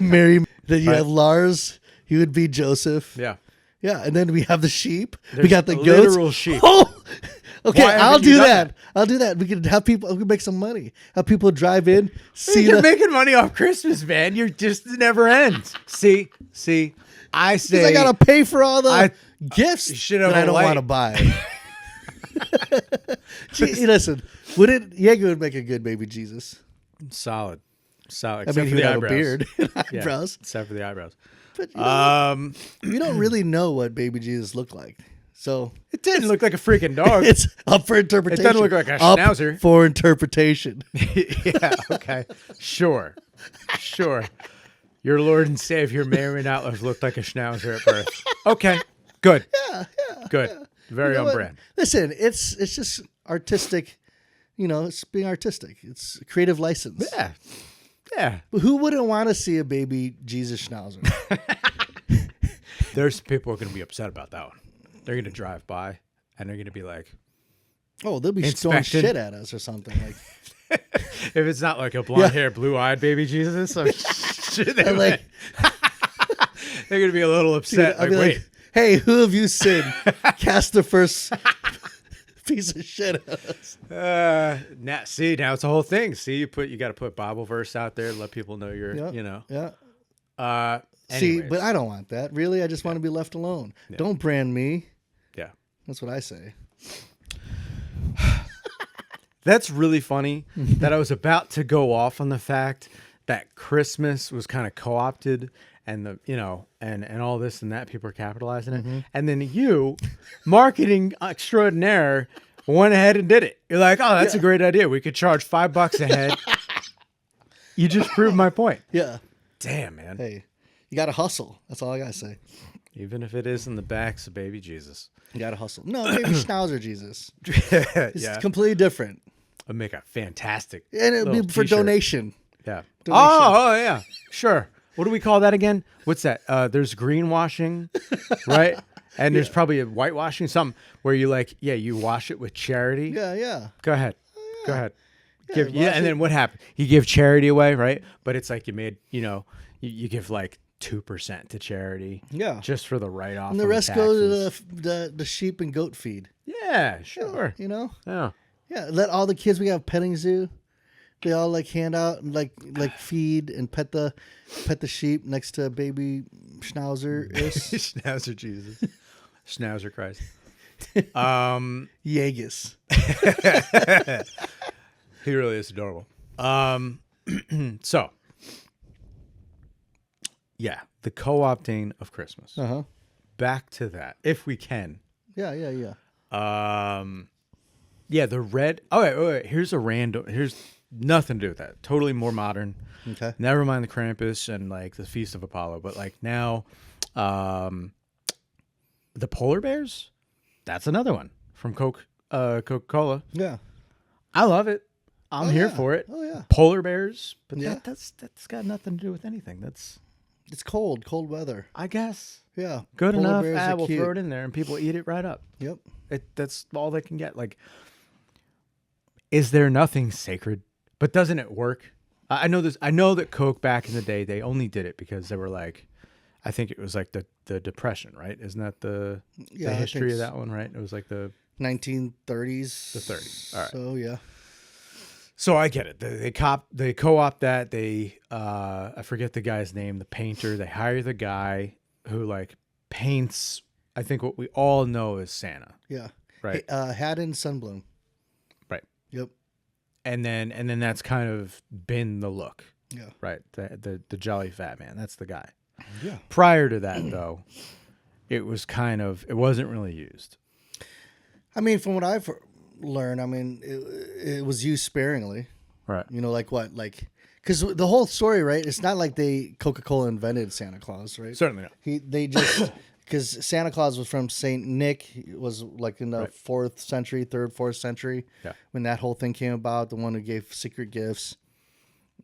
Speaker 1: Mary. Then you have Lars. He would be Joseph.
Speaker 2: Yeah.
Speaker 1: Yeah, and then we have the sheep.
Speaker 2: There's
Speaker 1: we got the goats.
Speaker 2: Literal sheep.
Speaker 1: Oh! Okay,
Speaker 2: Why
Speaker 1: I'll
Speaker 2: haven't you
Speaker 1: do
Speaker 2: done
Speaker 1: that.
Speaker 2: that?
Speaker 1: I'll do that. We could have people. We could make some money. Have people drive in.
Speaker 2: You're making money off Christmas, man. You're just it never ends. See. I say
Speaker 1: I gotta pay for all the gifts
Speaker 2: should
Speaker 1: that
Speaker 2: have
Speaker 1: I don't want to buy. Gee, listen, Jaeger would make a good baby Jesus.
Speaker 2: Solid.
Speaker 1: I
Speaker 2: Except
Speaker 1: mean,
Speaker 2: for
Speaker 1: he would
Speaker 2: the
Speaker 1: have
Speaker 2: eyebrows.
Speaker 1: a beard and
Speaker 2: Yeah,
Speaker 1: eyebrows.
Speaker 2: except for the eyebrows.
Speaker 1: But you don't really know what baby Jesus looked like. So
Speaker 2: It didn't look like a freaking dog.
Speaker 1: it's up for interpretation.
Speaker 2: It doesn't look like a
Speaker 1: up
Speaker 2: schnauzer.
Speaker 1: for interpretation.
Speaker 2: Yeah, okay. Sure. Your Lord and Savior may or may not have looked like a schnauzer at birth. Okay. Good.
Speaker 1: Yeah.
Speaker 2: Good. Very
Speaker 1: You know
Speaker 2: on
Speaker 1: what?
Speaker 2: brand.
Speaker 1: Listen, it's just artistic. It's being artistic. It's creative license.
Speaker 2: Yeah.
Speaker 1: But who wouldn't want to see a baby Jesus Schnauzer?
Speaker 2: There's people who are going to be upset about that one. They're going to drive by and they're going to be like,
Speaker 1: Oh, they'll be throwing shit at us or something. Like,
Speaker 2: if it's not like a blonde hair, blue-eyed baby Jesus, I'm sure they're
Speaker 1: like,
Speaker 2: they're going to be a little upset.
Speaker 1: I'll be
Speaker 2: wait.
Speaker 1: like, hey, who of you sinned? Cast the first piece of shit at us.
Speaker 2: Now it's a whole thing. See, you got to put Bible verse out there, let people know you're,
Speaker 1: Yeah. See,
Speaker 2: anyways.
Speaker 1: but I don't want that. Really, I just want to be left alone.
Speaker 2: Yeah.
Speaker 1: Don't brand me.
Speaker 2: Yeah.
Speaker 1: That's what I say.
Speaker 2: That's really funny that I was about to go off on the fact that Christmas was kind of co-opted and and all this and that, people are capitalizing it.
Speaker 1: Mm-hmm.
Speaker 2: And then you, marketing extraordinaire, went ahead and did it. You're like, oh, that's a great idea. We could charge $5 a head. You just proved my point.
Speaker 1: Yeah.
Speaker 2: Damn, man.
Speaker 1: Hey, you got to hustle. That's all I got to say.
Speaker 2: Even if it is in the backs of baby Jesus.
Speaker 1: You gotta hustle. No, baby Schnauzer Jesus. It's
Speaker 2: Yeah.
Speaker 1: completely different.
Speaker 2: I'll make a fantastic
Speaker 1: And it'll be
Speaker 2: little
Speaker 1: for
Speaker 2: t-shirt.
Speaker 1: donation.
Speaker 2: Yeah.
Speaker 1: Donation.
Speaker 2: Oh, yeah. Sure. What do we call that again? What's that? There's greenwashing, right? And there's probably a whitewashing, something where you you wash it with charity.
Speaker 1: Yeah.
Speaker 2: Go ahead. Go ahead.
Speaker 1: Yeah,
Speaker 2: And then what happened? You give charity away, right? But it's like you made, you give like 2% to charity.
Speaker 1: Yeah.
Speaker 2: Just for the write-off.
Speaker 1: And the rest goes to the sheep and goat feed.
Speaker 2: Yeah, sure.
Speaker 1: Yeah.
Speaker 2: Yeah.
Speaker 1: Let all the kids we have petting zoo. They all hand out and feed and pet the sheep next to baby Schnauzer.
Speaker 2: Schnauzer Jesus. Schnauzer Christ.
Speaker 1: Yeagus.
Speaker 2: He really is adorable. So, yeah, the co-opting of Christmas.
Speaker 1: Uh-huh.
Speaker 2: Back to that, if we can.
Speaker 1: Yeah.
Speaker 2: Yeah, the red. Oh, wait. Here's nothing to do with that. Totally more modern.
Speaker 1: Okay.
Speaker 2: Never mind the Krampus and the Feast of Apollo, but now, the polar bears. That's another one from Coca Cola.
Speaker 1: Yeah.
Speaker 2: I love it. I'm here for it.
Speaker 1: Oh yeah.
Speaker 2: Polar bears, but
Speaker 1: Yeah.
Speaker 2: that's got nothing to do with anything.
Speaker 1: It's cold weather.
Speaker 2: I guess
Speaker 1: Yeah.
Speaker 2: good
Speaker 1: Polar
Speaker 2: enough.
Speaker 1: bears are
Speaker 2: We'll
Speaker 1: cute.
Speaker 2: throw it in there and people eat it right up.
Speaker 1: Yep.
Speaker 2: That's all they can get. Is there nothing sacred? But doesn't it work? I know this. I know that Coke back in the day, they only did it because they were I think it was the Depression, right? Isn't that the history of that one, right? It was the
Speaker 1: 1930s.
Speaker 2: The 30s. All right.
Speaker 1: So yeah.
Speaker 2: So I get it. They co-opt that. They I forget the guy's name, the painter. They hire the guy who paints. I think what we all know is Santa.
Speaker 1: Yeah.
Speaker 2: Right.
Speaker 1: Hey, Haddon Sunbloom.
Speaker 2: Right.
Speaker 1: Yep.
Speaker 2: And then that's kind of been the look.
Speaker 1: Yeah.
Speaker 2: Right. The jolly fat man. That's the guy.
Speaker 1: Yeah.
Speaker 2: Prior to that though, it wasn't really used.
Speaker 1: I mean, from what I've learned, it was used sparingly.
Speaker 2: Right.
Speaker 1: Because the whole story, right? It's not like Coca-Cola invented Santa Claus, right?
Speaker 2: Certainly not.
Speaker 1: They just because Santa Claus was from Saint Nick. He was in the 4th century, 4th century.
Speaker 2: Yeah.
Speaker 1: When that whole thing came about, the one who gave secret gifts,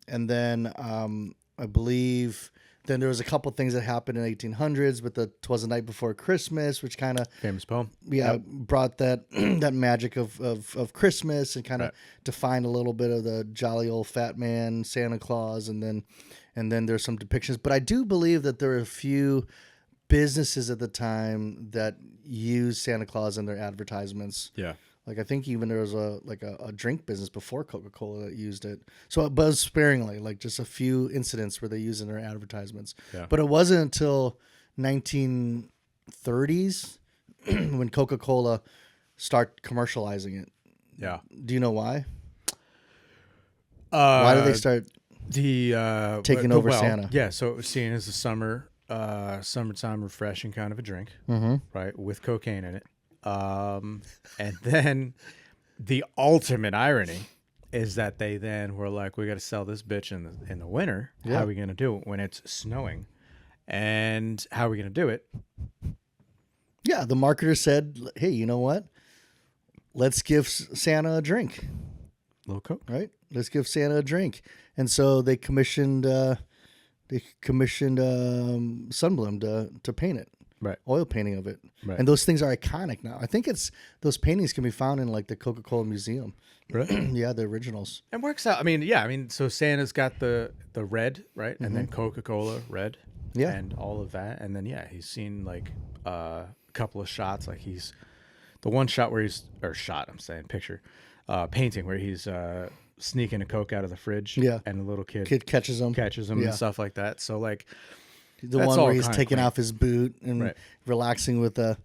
Speaker 1: and then I believe. Then there was a couple things that happened in the 1800s with the "'Twas the Night Before Christmas," which kind of
Speaker 2: Famous poem.
Speaker 1: Yeah, brought that that magic of Christmas and kind of defined a little bit of the jolly old fat man Santa Claus, and then there's some depictions. But I do believe that there are a few businesses at the time that used Santa Claus in their advertisements.
Speaker 2: Yeah.
Speaker 1: I think even there was a drink business before Coca-Cola that used it. So it was sparingly, just a few incidents where they used it in their advertisements.
Speaker 2: Yeah.
Speaker 1: But it wasn't until 1930s when Coca-Cola started commercializing it.
Speaker 2: Yeah.
Speaker 1: Do you know why? Why did they start taking over Santa?
Speaker 2: Yeah, so it was seen as a summertime refreshing kind of a drink, right, with cocaine in it. And then the ultimate irony is that they then were we got to sell this bitch in the winter.
Speaker 1: Yeah.
Speaker 2: How are we going to do it when it's snowing? And how are we going to do it?
Speaker 1: Yeah, the marketer said, "Hey, you know what? Let's give Santa a drink."
Speaker 2: Little Coke,
Speaker 1: right? Let's give Santa a drink, and so they commissioned Sunbloom to paint it,
Speaker 2: right?
Speaker 1: Oil painting of it,
Speaker 2: right?
Speaker 1: And those things are iconic now. I think those paintings can be found in the Coca-Cola Museum.
Speaker 2: Really?
Speaker 1: Yeah, the originals.
Speaker 2: It works out. So Santa's got the red, right, and then Coca-Cola red,
Speaker 1: Yeah,
Speaker 2: and all of that, and then he's seen a couple of shots, he's the one shot where picture, painting where he's sneaking a Coke out of the fridge,
Speaker 1: yeah,
Speaker 2: and a little kid
Speaker 1: catches him,
Speaker 2: and stuff like that. So
Speaker 1: the one where he's taking off his boot and relaxing with a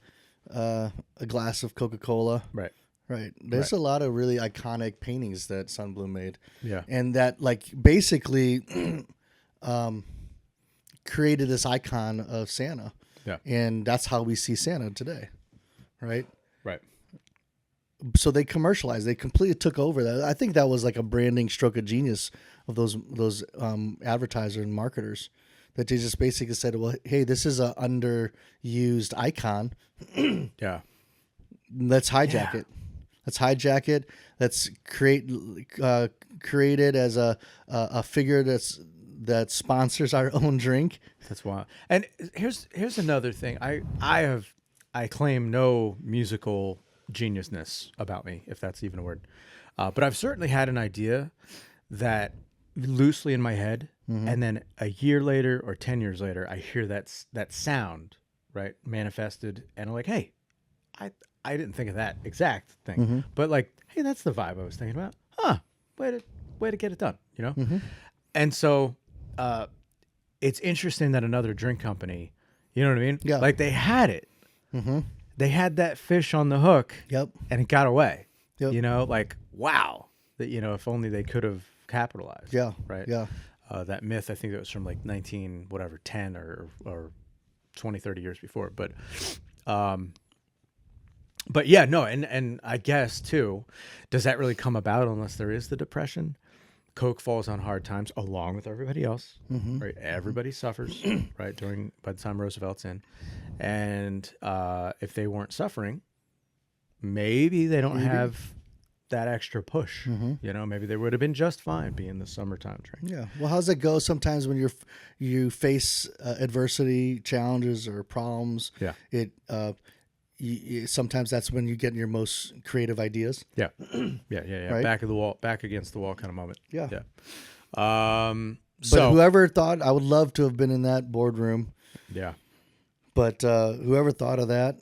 Speaker 1: glass of Coca-Cola,
Speaker 2: right?
Speaker 1: Right. There's a lot of really iconic paintings that Sunbloom made.
Speaker 2: Yeah.
Speaker 1: And that basically created this icon of Santa.
Speaker 2: Yeah.
Speaker 1: And that's how we see Santa today. Right?
Speaker 2: Right.
Speaker 1: So they commercialized. They completely took over that. I think that was a branding stroke of genius of those advertisers and marketers. that they just basically said, well, hey, this is a underused icon.
Speaker 2: Yeah.
Speaker 1: Let's hijack it. Let's hijack it. Let's create it as a figure that sponsors our own drink.
Speaker 2: That's wild. And here's another thing. I claim no musical geniusness about me, if that's even a word. But I've certainly had an idea that loosely in my head, and then a year later or 10 years later, I hear that sound, right, manifested, and I'm like, hey, I didn't think of that exact thing, but like, hey, that's the vibe I was thinking about. Huh? Way to get it done, you know? And so, it's interesting that another drink company, you know what I mean?
Speaker 1: Yeah.
Speaker 2: Like they had it. They had that fish on the hook.
Speaker 1: Yep.
Speaker 2: And it got away.
Speaker 1: Yep.
Speaker 2: You know, like, wow. That, you know, if only they could have capitalized.
Speaker 1: Yeah.
Speaker 2: Right.
Speaker 1: Yeah.
Speaker 2: That myth, I think it was from like 10 or 20, 30 years before. But yeah, no. And I guess too, does that really come about unless there is the Depression? Coke falls on hard times along with everybody else, right? Everybody suffers, right? By the time Roosevelt's in, and if they weren't suffering, maybe they don't have that extra push. You know, maybe they would have been just fine being the summertime drink.
Speaker 1: Yeah. Well, how's it go? Sometimes when you face adversity, challenges, or problems, sometimes that's when you get your most creative ideas.
Speaker 2: Yeah.
Speaker 1: Right?
Speaker 2: Back against the wall kind of moment.
Speaker 1: Yeah.
Speaker 2: So
Speaker 1: but whoever thought, I would love to have been in that boardroom.
Speaker 2: Yeah.
Speaker 1: But whoever thought of that,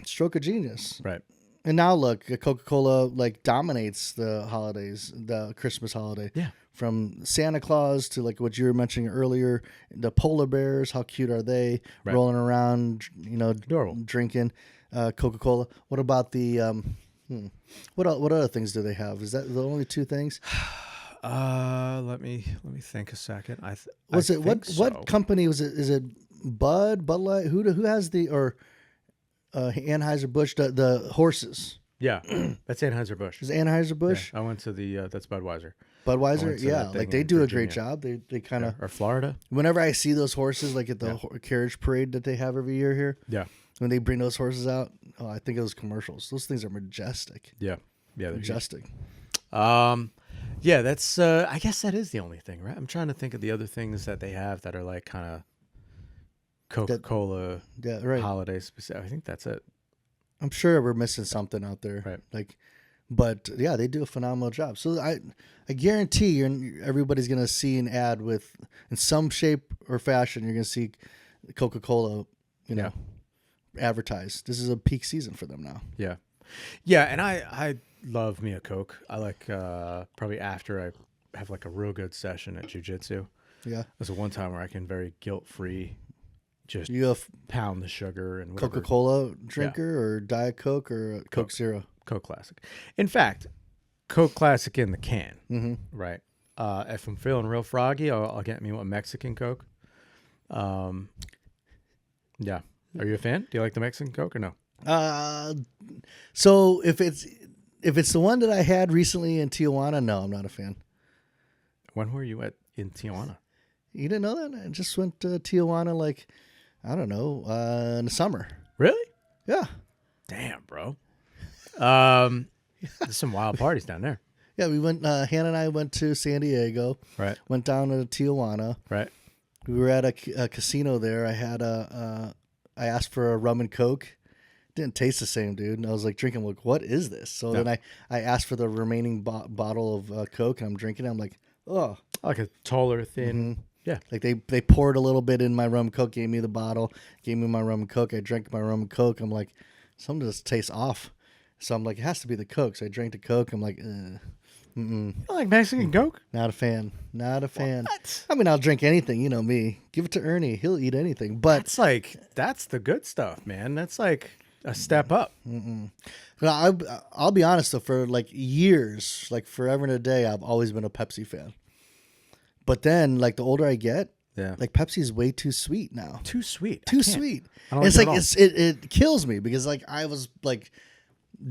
Speaker 1: stroke of genius.
Speaker 2: Right.
Speaker 1: And now look, Coca Cola like dominates the holidays, the Christmas holiday.
Speaker 2: Yeah.
Speaker 1: From Santa Claus to like what you were mentioning earlier, the polar bears. How cute are they?
Speaker 2: Right.
Speaker 1: Rolling around, you know,
Speaker 2: Adorable.
Speaker 1: drinking Coca Cola. What about the what other things do they have? Is that the only two things?
Speaker 2: Let me think a second.
Speaker 1: What company was it? Is it Bud Light? Who has the Anheuser-Busch the horses?
Speaker 2: Yeah, that's Anheuser-Busch.
Speaker 1: Is it Anheuser-Busch?
Speaker 2: Yeah, I went to the that's Budweiser.
Speaker 1: Budweiser, yeah,
Speaker 2: that
Speaker 1: like
Speaker 2: thing
Speaker 1: they
Speaker 2: in
Speaker 1: do a
Speaker 2: Virginia.
Speaker 1: great job. They kind of
Speaker 2: Or Florida.
Speaker 1: Whenever I see those horses, like at the carriage parade that they have every year here,
Speaker 2: Yeah.
Speaker 1: when they bring those horses out, I think of those commercials. Those things are majestic.
Speaker 2: Yeah. They're
Speaker 1: Majestic.
Speaker 2: Yeah, that's I guess that is the only thing, right? I'm trying to think of the other things that they have that are like kind of Coca-Cola
Speaker 1: Yeah, right.
Speaker 2: holiday specific. I think that's it.
Speaker 1: I'm sure we're missing something out there.
Speaker 2: Right.
Speaker 1: Like, but yeah, they do a phenomenal job. So I guarantee everybody's gonna see an ad with, in some shape or fashion, you're gonna see Coca-Cola, advertised. This is a peak season for them now.
Speaker 2: Yeah. Yeah, and I love me a Coke. I like probably after I have like a real good session at jiu-jitsu.
Speaker 1: Yeah.
Speaker 2: There's a one time where I can very guilt-free just
Speaker 1: You have
Speaker 2: pound the sugar and whatever.
Speaker 1: Coca-Cola drinker or Diet Coke or Coke Zero?
Speaker 2: Coke Classic. In fact, Coke Classic in the can, right? If I'm feeling real froggy, I'll get me a Mexican Coke. Yeah. Are you a fan? Do you like the Mexican Coke or no?
Speaker 1: So if it's the one that I had recently in Tijuana, no, I'm not a fan.
Speaker 2: When were you in Tijuana?
Speaker 1: You didn't know that? I just went to Tijuana like, I don't know, in the summer.
Speaker 2: Really?
Speaker 1: Yeah.
Speaker 2: Damn, bro. There's some wild parties down there.
Speaker 1: Yeah, we went, Hannah and I went to San Diego.
Speaker 2: Right.
Speaker 1: Went down to Tijuana.
Speaker 2: Right.
Speaker 1: We were at a casino there. I asked for a rum and Coke. Didn't taste the same, dude. And I was like drinking, like, what is this? So then I asked for the remaining bottle of Coke, and I'm drinking it. I'm like, oh.
Speaker 2: Like a taller, thin. Yeah.
Speaker 1: Like they poured a little bit in my rum and Coke, gave me the bottle, gave me my rum and Coke. I drank my rum and Coke. I'm like, something just tastes off. So I'm like, it has to be the Coke. So I drank the Coke. I'm like,
Speaker 2: You like Mexican Coke?
Speaker 1: not a fan. Not a fan.
Speaker 2: What?
Speaker 1: I mean, I'll drink anything. You know me. Give it to Ernie. He'll eat anything. But
Speaker 2: That's the good stuff, man. That's like a step up.
Speaker 1: I'll be honest, though, for like years, like forever and a day, I've always been a Pepsi fan. But then, like, the older I get, like, Pepsi is way too sweet now.
Speaker 2: Too sweet.
Speaker 1: Too sweet.
Speaker 2: I don't
Speaker 1: It's
Speaker 2: like
Speaker 1: like,
Speaker 2: it at
Speaker 1: it kills me because, like, I was, like,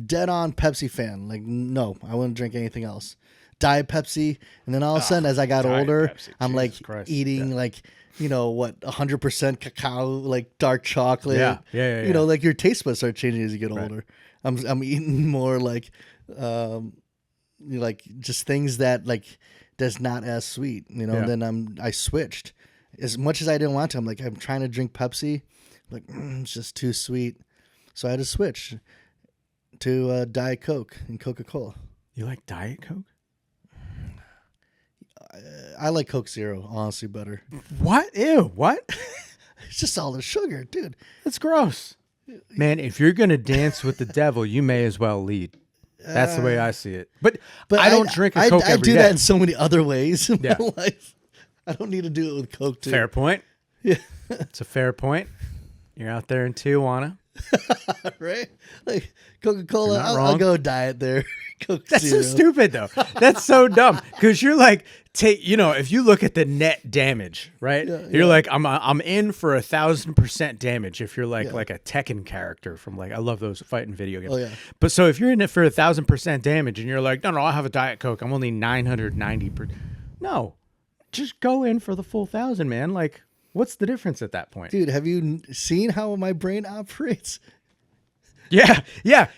Speaker 1: dead on Pepsi fan. Like, no, I wouldn't drink anything else. Diet Pepsi, and then all of a sudden, as I got
Speaker 2: Diet
Speaker 1: older,
Speaker 2: Pepsi,
Speaker 1: I'm like
Speaker 2: Jesus Christ.
Speaker 1: eating like 100% cacao, like dark chocolate.
Speaker 2: Yeah.
Speaker 1: You know, like your taste buds start changing as you get older. I'm eating more like just things that like that's not as sweet. You know, and then I switched. As much as I didn't want to, I'm trying to drink Pepsi, like it's just too sweet, so I had to switch to Diet Coke and Coca Cola.
Speaker 2: You like Diet Coke?
Speaker 1: I like Coke Zero, honestly, better.
Speaker 2: What? Ew, what?
Speaker 1: It's just all the sugar, dude.
Speaker 2: That's gross. Man, if you're going to dance with the devil, you may as well lead. That's the way I see it. But I don't drink a Coke every day.
Speaker 1: I do that in so many other ways in my life. I don't need to do it with Coke, too.
Speaker 2: Fair point.
Speaker 1: Yeah.
Speaker 2: It's a fair point. You're out there in Tijuana.
Speaker 1: Right? Like Coca-Cola, I'll go diet there. Coke
Speaker 2: That's
Speaker 1: Zero.
Speaker 2: so stupid, though. That's so dumb. Because you're like, if you look at the net damage, right? You're like, I'm in for 1,000% damage. If you're like a Tekken character from I love those fighting video games.
Speaker 1: Oh, yeah.
Speaker 2: But so if you're in it for 1,000% damage and you're like, no, I'll have a Diet Coke. I'm only 990. No, just go in for the full 1,000, man. Like, what's the difference at that point?
Speaker 1: Dude, have you seen how my brain operates?
Speaker 2: Yeah.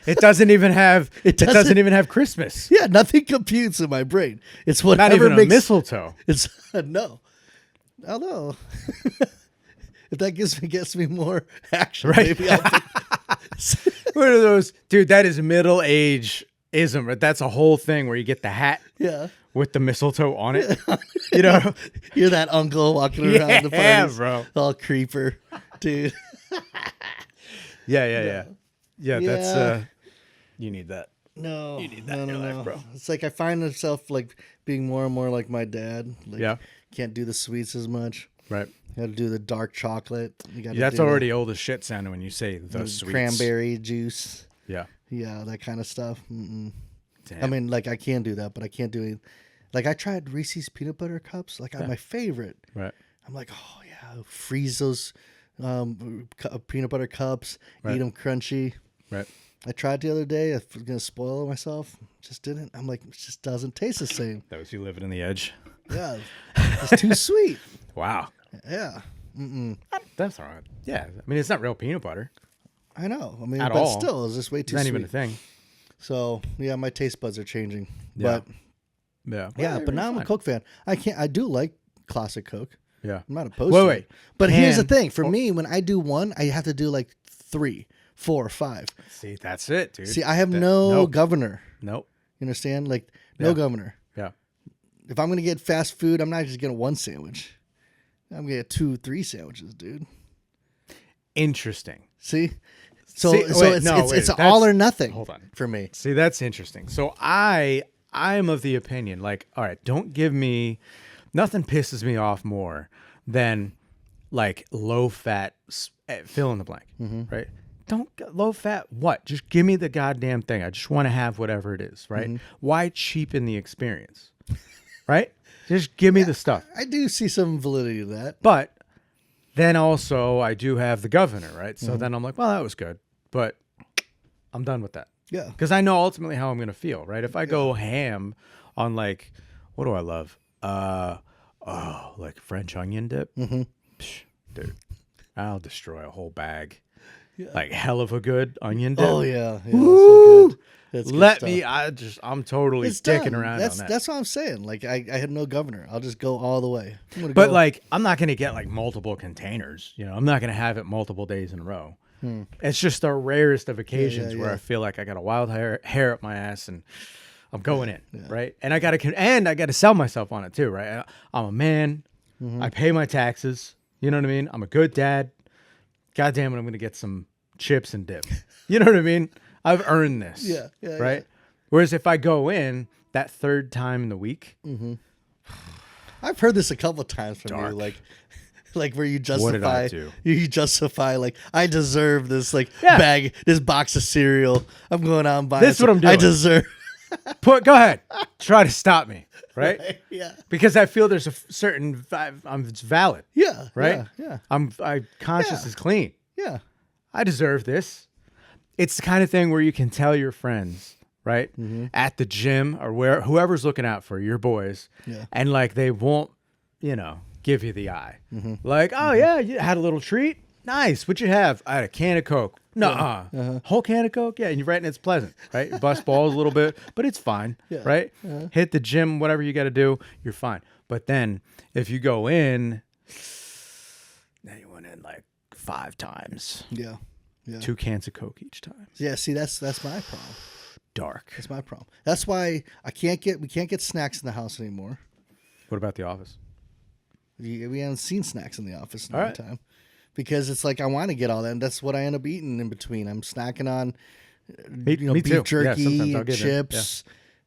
Speaker 2: It doesn't even have Christmas.
Speaker 1: Yeah, nothing computes in my brain. It's
Speaker 2: Not
Speaker 1: whatever
Speaker 2: even
Speaker 1: makes
Speaker 2: a mistletoe.
Speaker 1: It's no. I don't know. If that gets me more action,
Speaker 2: Right.
Speaker 1: maybe I'll
Speaker 2: What are those? Dude, that is middle age ism. Right? That's a whole thing where you get the hat with the mistletoe on it. You know?
Speaker 1: You're that uncle walking around the parties.
Speaker 2: Bro.
Speaker 1: All creeper. Dude.
Speaker 2: Yeah, that's you need that.
Speaker 1: No.
Speaker 2: You need that in your life, bro.
Speaker 1: It's like I find myself like being more and more like my dad. Like, can't do the sweets as much.
Speaker 2: Right.
Speaker 1: You got to do the dark chocolate.
Speaker 2: That's already old as shit sounding when you say the sweets.
Speaker 1: Cranberry juice.
Speaker 2: Yeah.
Speaker 1: Yeah, that kind of stuff. Damn.
Speaker 2: Damn.
Speaker 1: I mean, like I can do that, but I can't do it. Like I tried Reese's peanut butter cups. Like my favorite.
Speaker 2: Right.
Speaker 1: I'm like, oh yeah, freeze those peanut butter cups. Eat them crunchy.
Speaker 2: Right.
Speaker 1: I tried the other day. I was gonna spoil it myself. Just didn't. I'm like, it just doesn't taste the same.
Speaker 2: That was you living in the edge.
Speaker 1: Yeah, it's too sweet.
Speaker 2: Wow.
Speaker 1: Yeah.
Speaker 2: That's all right. Yeah. I mean, it's not real peanut butter.
Speaker 1: I know. I mean,
Speaker 2: At
Speaker 1: but
Speaker 2: all.
Speaker 1: still, it's just way too
Speaker 2: It's not
Speaker 1: sweet.
Speaker 2: even a thing.
Speaker 1: So yeah, my taste buds are changing.
Speaker 2: Yeah.
Speaker 1: But
Speaker 2: Yeah.
Speaker 1: but now I'm a Coke fan. I do like classic Coke.
Speaker 2: Yeah.
Speaker 1: I'm not opposed to it. But here's the thing. For
Speaker 2: Oh.
Speaker 1: me, when I do one, I have to do like 3, 4, 5.
Speaker 2: See, that's it, dude.
Speaker 1: See, I have no governor.
Speaker 2: Nope.
Speaker 1: You understand? Like, no governor.
Speaker 2: Yeah.
Speaker 1: If I'm going to get fast food, I'm not just getting one sandwich. I'm going to get 2, 3 sandwiches, dude.
Speaker 2: Interesting.
Speaker 1: See? So
Speaker 2: wait,
Speaker 1: it's all or nothing.
Speaker 2: Hold on.
Speaker 1: For me.
Speaker 2: See, that's interesting. So I'm of the opinion, like, all right, don't give me, nothing pisses me off more than like low fat, fill in the blank, right? Don't low fat what? Just give me the goddamn thing. I just want to have whatever it is, right? Why cheapen the experience, right? Just give me the stuff.
Speaker 1: I do see some validity to that.
Speaker 2: But then also I do have the governor, right? So then I'm like, well, that was good, but I'm done with that.
Speaker 1: Yeah.
Speaker 2: Because I know ultimately how I'm going to feel, right? If I go ham on like, what do I love? Like French onion dip. Psh, dude, I'll destroy a whole bag. Yeah. Like hell of a good onion dip.
Speaker 1: Oh yeah. That's so good. That's good
Speaker 2: Let
Speaker 1: stuff.
Speaker 2: me, I'm totally sticking around
Speaker 1: that's,
Speaker 2: on that.
Speaker 1: That's what I'm saying. Like I had no governor. I'll just go all the way.
Speaker 2: But like, I'm not going to get like multiple containers. You know, I'm not going to have it multiple days in a row. It's just the rarest of occasions where I feel like I got a wild hair up my ass and I'm going in, right? And I got to sell myself on it too, right? I'm a man. I pay my taxes. You know what I mean? I'm a good dad. God damn it, I'm going to get some chips and dip. You know what I mean? I've earned this.
Speaker 1: Yeah.
Speaker 2: Right? Whereas if I go in that third time in the week.
Speaker 1: I've heard this a couple of times from you, like where you justify.
Speaker 2: What did I do?
Speaker 1: You justify like I deserve this bag, this box of cereal. I'm going out and buying.
Speaker 2: This is what I'm doing.
Speaker 1: I deserve.
Speaker 2: Go ahead. Try to stop me. Right?
Speaker 1: Yeah.
Speaker 2: Because I feel there's a certain it's valid.
Speaker 1: Yeah.
Speaker 2: Right?
Speaker 1: Yeah.
Speaker 2: My conscience is clean.
Speaker 1: Yeah.
Speaker 2: I deserve this. It's the kind of thing where you can tell your friends, right? At the gym or where whoever's looking out for your boys.
Speaker 1: Yeah.
Speaker 2: And like they won't, give you the eye. Like, oh yeah, you had a little treat. Nice. What'd you have? I had a can of Coke. Nuh-uh. Whole can of Coke? Yeah, and you're right, and it's pleasant, right? You bust balls a little bit, but it's fine, right? Hit the gym, whatever you got to do, you're fine. But then if you go in, now you went in like 5 times.
Speaker 1: Yeah.
Speaker 2: 2 cans of Coke each time.
Speaker 1: Yeah, see, that's my problem.
Speaker 2: Dark.
Speaker 1: That's my problem. That's why we can't get snacks in the house anymore.
Speaker 2: What about the office?
Speaker 1: We haven't seen snacks in the office in a
Speaker 2: All
Speaker 1: long
Speaker 2: right.
Speaker 1: time. Because it's like I want to get all that, and that's what I end up eating in between. I'm snacking on
Speaker 2: Me
Speaker 1: beef
Speaker 2: too.
Speaker 1: jerky,
Speaker 2: Yeah, sometimes I'll get it.
Speaker 1: chips,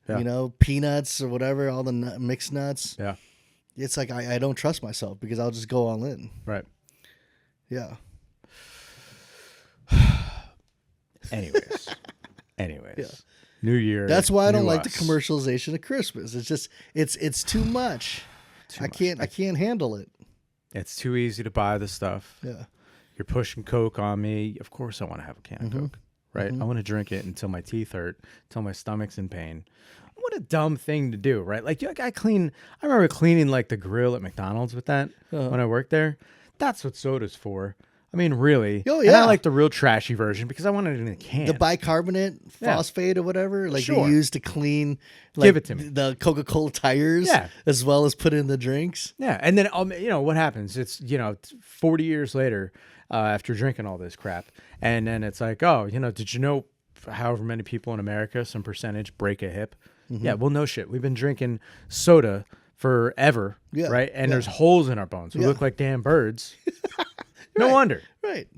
Speaker 2: Yeah.
Speaker 1: peanuts or whatever, all the mixed nuts.
Speaker 2: Yeah.
Speaker 1: It's like I don't trust myself because I'll just go all in.
Speaker 2: Right.
Speaker 1: Yeah.
Speaker 2: Anyways.
Speaker 1: Yeah.
Speaker 2: New Year.
Speaker 1: That's why I don't
Speaker 2: new
Speaker 1: like the
Speaker 2: us.
Speaker 1: commercialization of Christmas. It's just it's too much. I can't handle it.
Speaker 2: It's too easy to buy the stuff.
Speaker 1: Yeah.
Speaker 2: You're pushing Coke on me. Of course I want to have a can of Coke. Right? I want to drink it until my teeth hurt, until my stomach's in pain. What a dumb thing to do, right? Like I remember cleaning like the grill at McDonald's with that when I worked there. That's what soda's for. I mean, really.
Speaker 1: Oh,
Speaker 2: And
Speaker 1: yeah.
Speaker 2: I like the real trashy version because I want it in a can.
Speaker 1: The bicarbonate phosphate or whatever, like
Speaker 2: Sure.
Speaker 1: they use to clean
Speaker 2: Give it to me.
Speaker 1: the Coca Cola tires as well as put in the drinks.
Speaker 2: Yeah, and then what happens? It's 40 years later after drinking all this crap, and then it's like, oh, did you know however many people in America, some percentage, break a hip? Yeah, well, no shit. We've been drinking soda forever, right? And there's holes in our bones. We look like damn birds. No wonder.
Speaker 1: Right.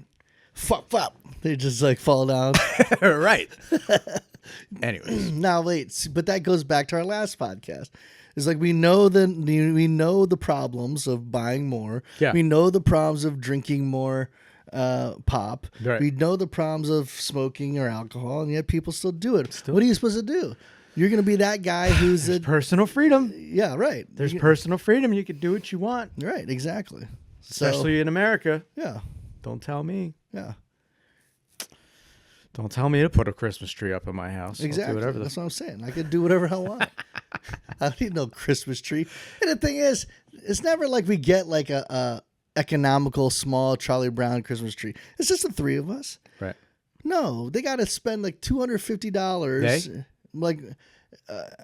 Speaker 1: Flop. They just like fall down.
Speaker 2: Right. Anyways.
Speaker 1: Now wait, but that goes back to our last podcast. It's like we know the problems of buying more.
Speaker 2: Yeah.
Speaker 1: We know the problems of drinking more pop.
Speaker 2: Right.
Speaker 1: We know the problems of smoking or alcohol, and yet people still do it. What are you supposed to do? You're going to be that guy who's
Speaker 2: Personal freedom.
Speaker 1: yeah, right.
Speaker 2: There's personal freedom. You can do what you want.
Speaker 1: Right, exactly.
Speaker 2: Especially in America.
Speaker 1: Yeah.
Speaker 2: Don't tell me.
Speaker 1: Yeah.
Speaker 2: Don't tell me to put a Christmas tree up in my house.
Speaker 1: Exactly.
Speaker 2: I'll do whatever
Speaker 1: That's what I'm saying. I could do whatever I want. I don't need no Christmas tree. And the thing is, it's never like we get like a economical small Charlie Brown Christmas tree. It's just the 3 of us.
Speaker 2: Right.
Speaker 1: No, they got to spend like $250.
Speaker 2: They?
Speaker 1: Like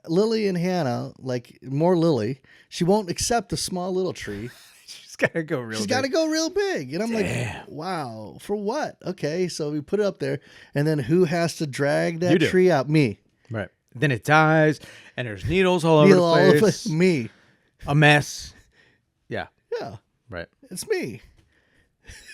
Speaker 1: Lily and Hannah, like more Lily. She won't accept a small little tree.
Speaker 2: She's got to go real
Speaker 1: She's
Speaker 2: big.
Speaker 1: got to go real big. And I'm like, wow, for what? Okay, so we put it up there. And then who has to drag that tree out? Me.
Speaker 2: Right. Then it dies, and there's needles all over the place.
Speaker 1: Me.
Speaker 2: A mess. Yeah.
Speaker 1: Yeah.
Speaker 2: Right.
Speaker 1: It's me.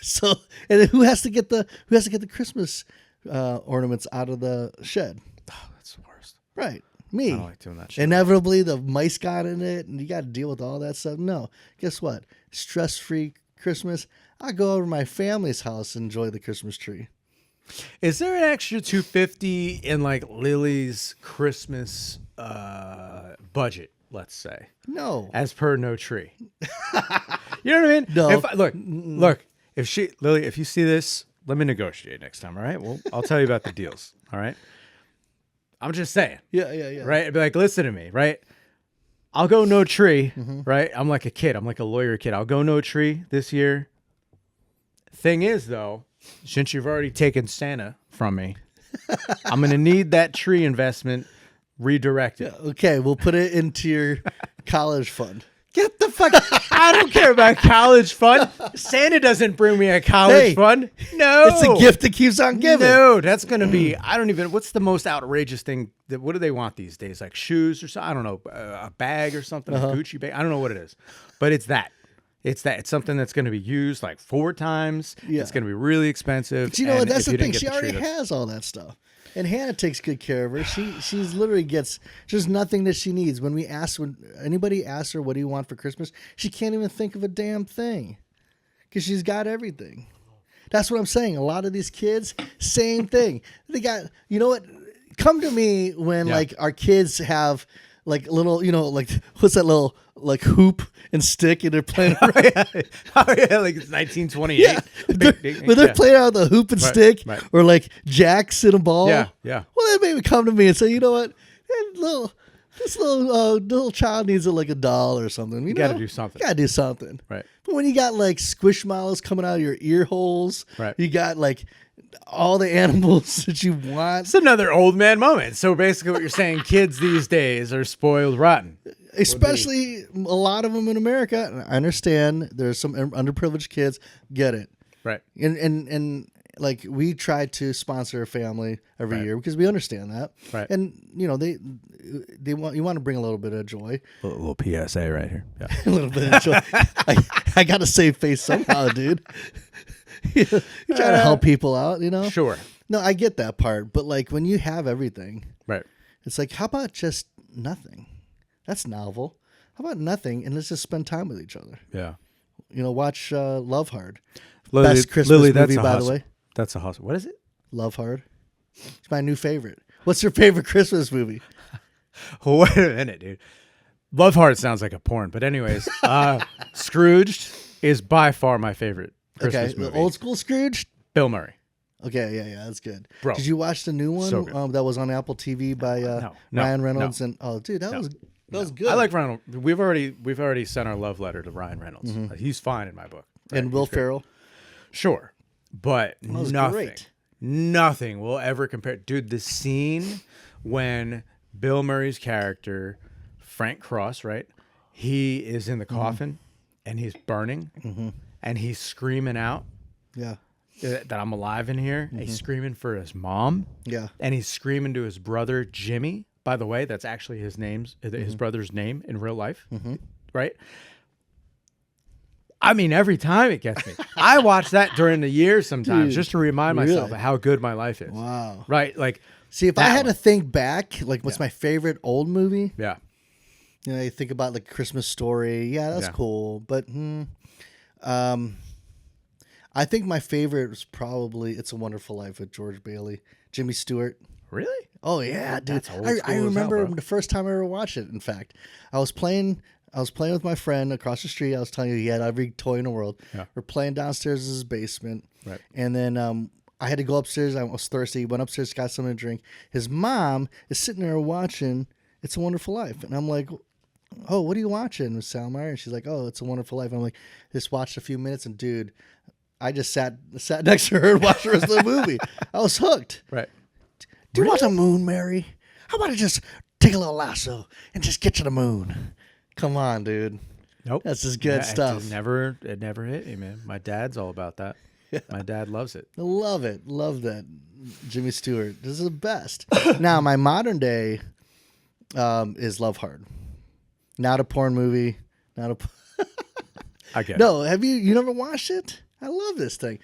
Speaker 1: So, and then who has to get the Christmas ornaments out of the shed?
Speaker 2: Oh, that's the worst.
Speaker 1: Right. Me.
Speaker 2: I don't like doing that shit.
Speaker 1: Inevitably, the mice got in it, and you got to deal with all that stuff. No. Guess what? Stress-free Christmas. I go over to my family's house and enjoy the Christmas tree.
Speaker 2: Is there an extra $250 in like Lily's Christmas budget? Let's say
Speaker 1: No.
Speaker 2: as per no tree. You know what I mean?
Speaker 1: No.
Speaker 2: Look. If Lily, if you see this, let me negotiate next time. All right. Well, I'll tell you about the deals. All right. I'm just saying.
Speaker 1: Yeah.
Speaker 2: Right. I'd be like, listen to me. Right. I'll go no tree. Right. I'm like a kid. I'm like a lawyer kid. I'll go no tree this year. Thing is, though, since you've already taken Santa from me, I'm going to need that tree investment redirected.
Speaker 1: Okay, we'll put it into your college fund.
Speaker 2: Get the fuck. I don't care about college fund. Santa doesn't bring me a college fund. No.
Speaker 1: It's a gift that keeps on giving.
Speaker 2: No, that's going to be, what's the most outrageous thing? What do they want these days? Like shoes or something? I don't know. A bag or something, a Gucci bag. I don't know what it is. But it's that. It's something that's going to be used like 4 times.
Speaker 1: Yeah.
Speaker 2: It's going to be really expensive.
Speaker 1: But you know what?
Speaker 2: And
Speaker 1: That's
Speaker 2: if
Speaker 1: the
Speaker 2: you didn't
Speaker 1: thing.
Speaker 2: get
Speaker 1: She
Speaker 2: the
Speaker 1: already
Speaker 2: tree,
Speaker 1: has all that stuff. And Hannah takes good care of her. She's literally gets just nothing that she needs. When anybody asks her, what do you want for Christmas? She can't even think of a damn thing because she's got everything. That's what I'm saying. A lot of these kids, same thing. They got, you know what? Come to me when like our kids have like little, like what's that little like hoop and stick, and they're playing around.
Speaker 2: Like it's 1928.
Speaker 1: Yeah, but they're playing out with a hoop and stick, or like jacks in a ball.
Speaker 2: Yeah.
Speaker 1: Well, they made me come to me and say, you know what, this little child needs like a doll or something. You
Speaker 2: got to do something.
Speaker 1: Got to do something.
Speaker 2: Right.
Speaker 1: But when you got like squishmallows coming out of your ear holes, you got like all the animals that you want.
Speaker 2: It's another old man moment. So basically, what you're saying, kids these days are spoiled rotten.
Speaker 1: Especially a lot of them in America. And I understand there's some underprivileged kids. Get it.
Speaker 2: Right.
Speaker 1: And like we try to sponsor a family every year because we understand that.
Speaker 2: Right.
Speaker 1: And you want to bring a little bit of joy.
Speaker 2: A little PSA right here. Yeah.
Speaker 1: A little bit of joy. I got to save face somehow, dude. You try to help people out,
Speaker 2: Sure.
Speaker 1: No, I get that part, but like when you have everything,
Speaker 2: right?
Speaker 1: It's like, how about just nothing? That's novel. How about nothing, and let's just spend time with each other?
Speaker 2: Yeah.
Speaker 1: Watch Love Hard.
Speaker 2: Lily,
Speaker 1: Best Christmas movie, by the way.
Speaker 2: That's a hustle. What is it?
Speaker 1: Love Hard. It's my new favorite. What's your favorite Christmas movie?
Speaker 2: Wait a minute, dude. Love Hard sounds like a porn, but anyways, Scrooged is by far my favorite Christmas movie.
Speaker 1: The old school Scrooge?
Speaker 2: Bill Murray.
Speaker 1: Okay, yeah, that's good.
Speaker 2: Bro,
Speaker 1: did you watch the new one that was on Apple TV by Ryan Reynolds? And dude, that was good.
Speaker 2: I like Ryan. We've already sent our love letter to Ryan Reynolds. Mm-hmm. He's fine in my book. Right?
Speaker 1: And Will Ferrell.
Speaker 2: Sure, but
Speaker 1: nothing.
Speaker 2: Nothing will ever compare. Dude, the scene when Bill Murray's character, Frank Cross, right? He is in the coffin and he's burning and he's screaming out.
Speaker 1: Yeah.
Speaker 2: That I'm alive in here. And he's screaming for his mom.
Speaker 1: Yeah.
Speaker 2: And he's screaming to his brother, Jimmy. By the way, that's actually his brother's name in real life. Right? I mean, every time it gets me. I watch that during the year sometimes just to remind myself of how good my life is.
Speaker 1: Wow.
Speaker 2: Right? Like,
Speaker 1: see, if I had to think back, like, what's my favorite old movie?
Speaker 2: Yeah.
Speaker 1: You think about like Christmas Story. Yeah, that's cool. But I think my favorite was probably It's a Wonderful Life with George Bailey, Jimmy Stewart.
Speaker 2: Really?
Speaker 1: Oh yeah, dude.
Speaker 2: That's old school
Speaker 1: I remember
Speaker 2: as hell,
Speaker 1: the first time I ever watched it. In fact, I was playing with my friend across the street. I was telling you he had every toy in the world. Yeah. We're playing downstairs in his basement. Right. And then I had to go upstairs. I was thirsty. Went upstairs, got something to drink. His mom is sitting there watching It's a Wonderful Life, and I'm like, "Oh, what are you watching, Miss Salmeyer?" And she's like, "Oh, It's a Wonderful Life." And I'm like, "Just watched a few minutes," and dude, I just sat next to her and watched the rest of the movie. I was hooked.
Speaker 2: Right.
Speaker 1: Do you want the moon, Mary? How about I just take a little lasso and just get to the moon? Come on, dude.
Speaker 2: Nope.
Speaker 1: That's just good stuff.
Speaker 2: It never hit me, man. My dad's all about that. Yeah. My dad loves it.
Speaker 1: I love it. Love that. Jimmy Stewart. This is the best. Now, my modern day is Love Hard. Not a porn movie.
Speaker 2: I get it.
Speaker 1: No, have you never watched it? I love this thing.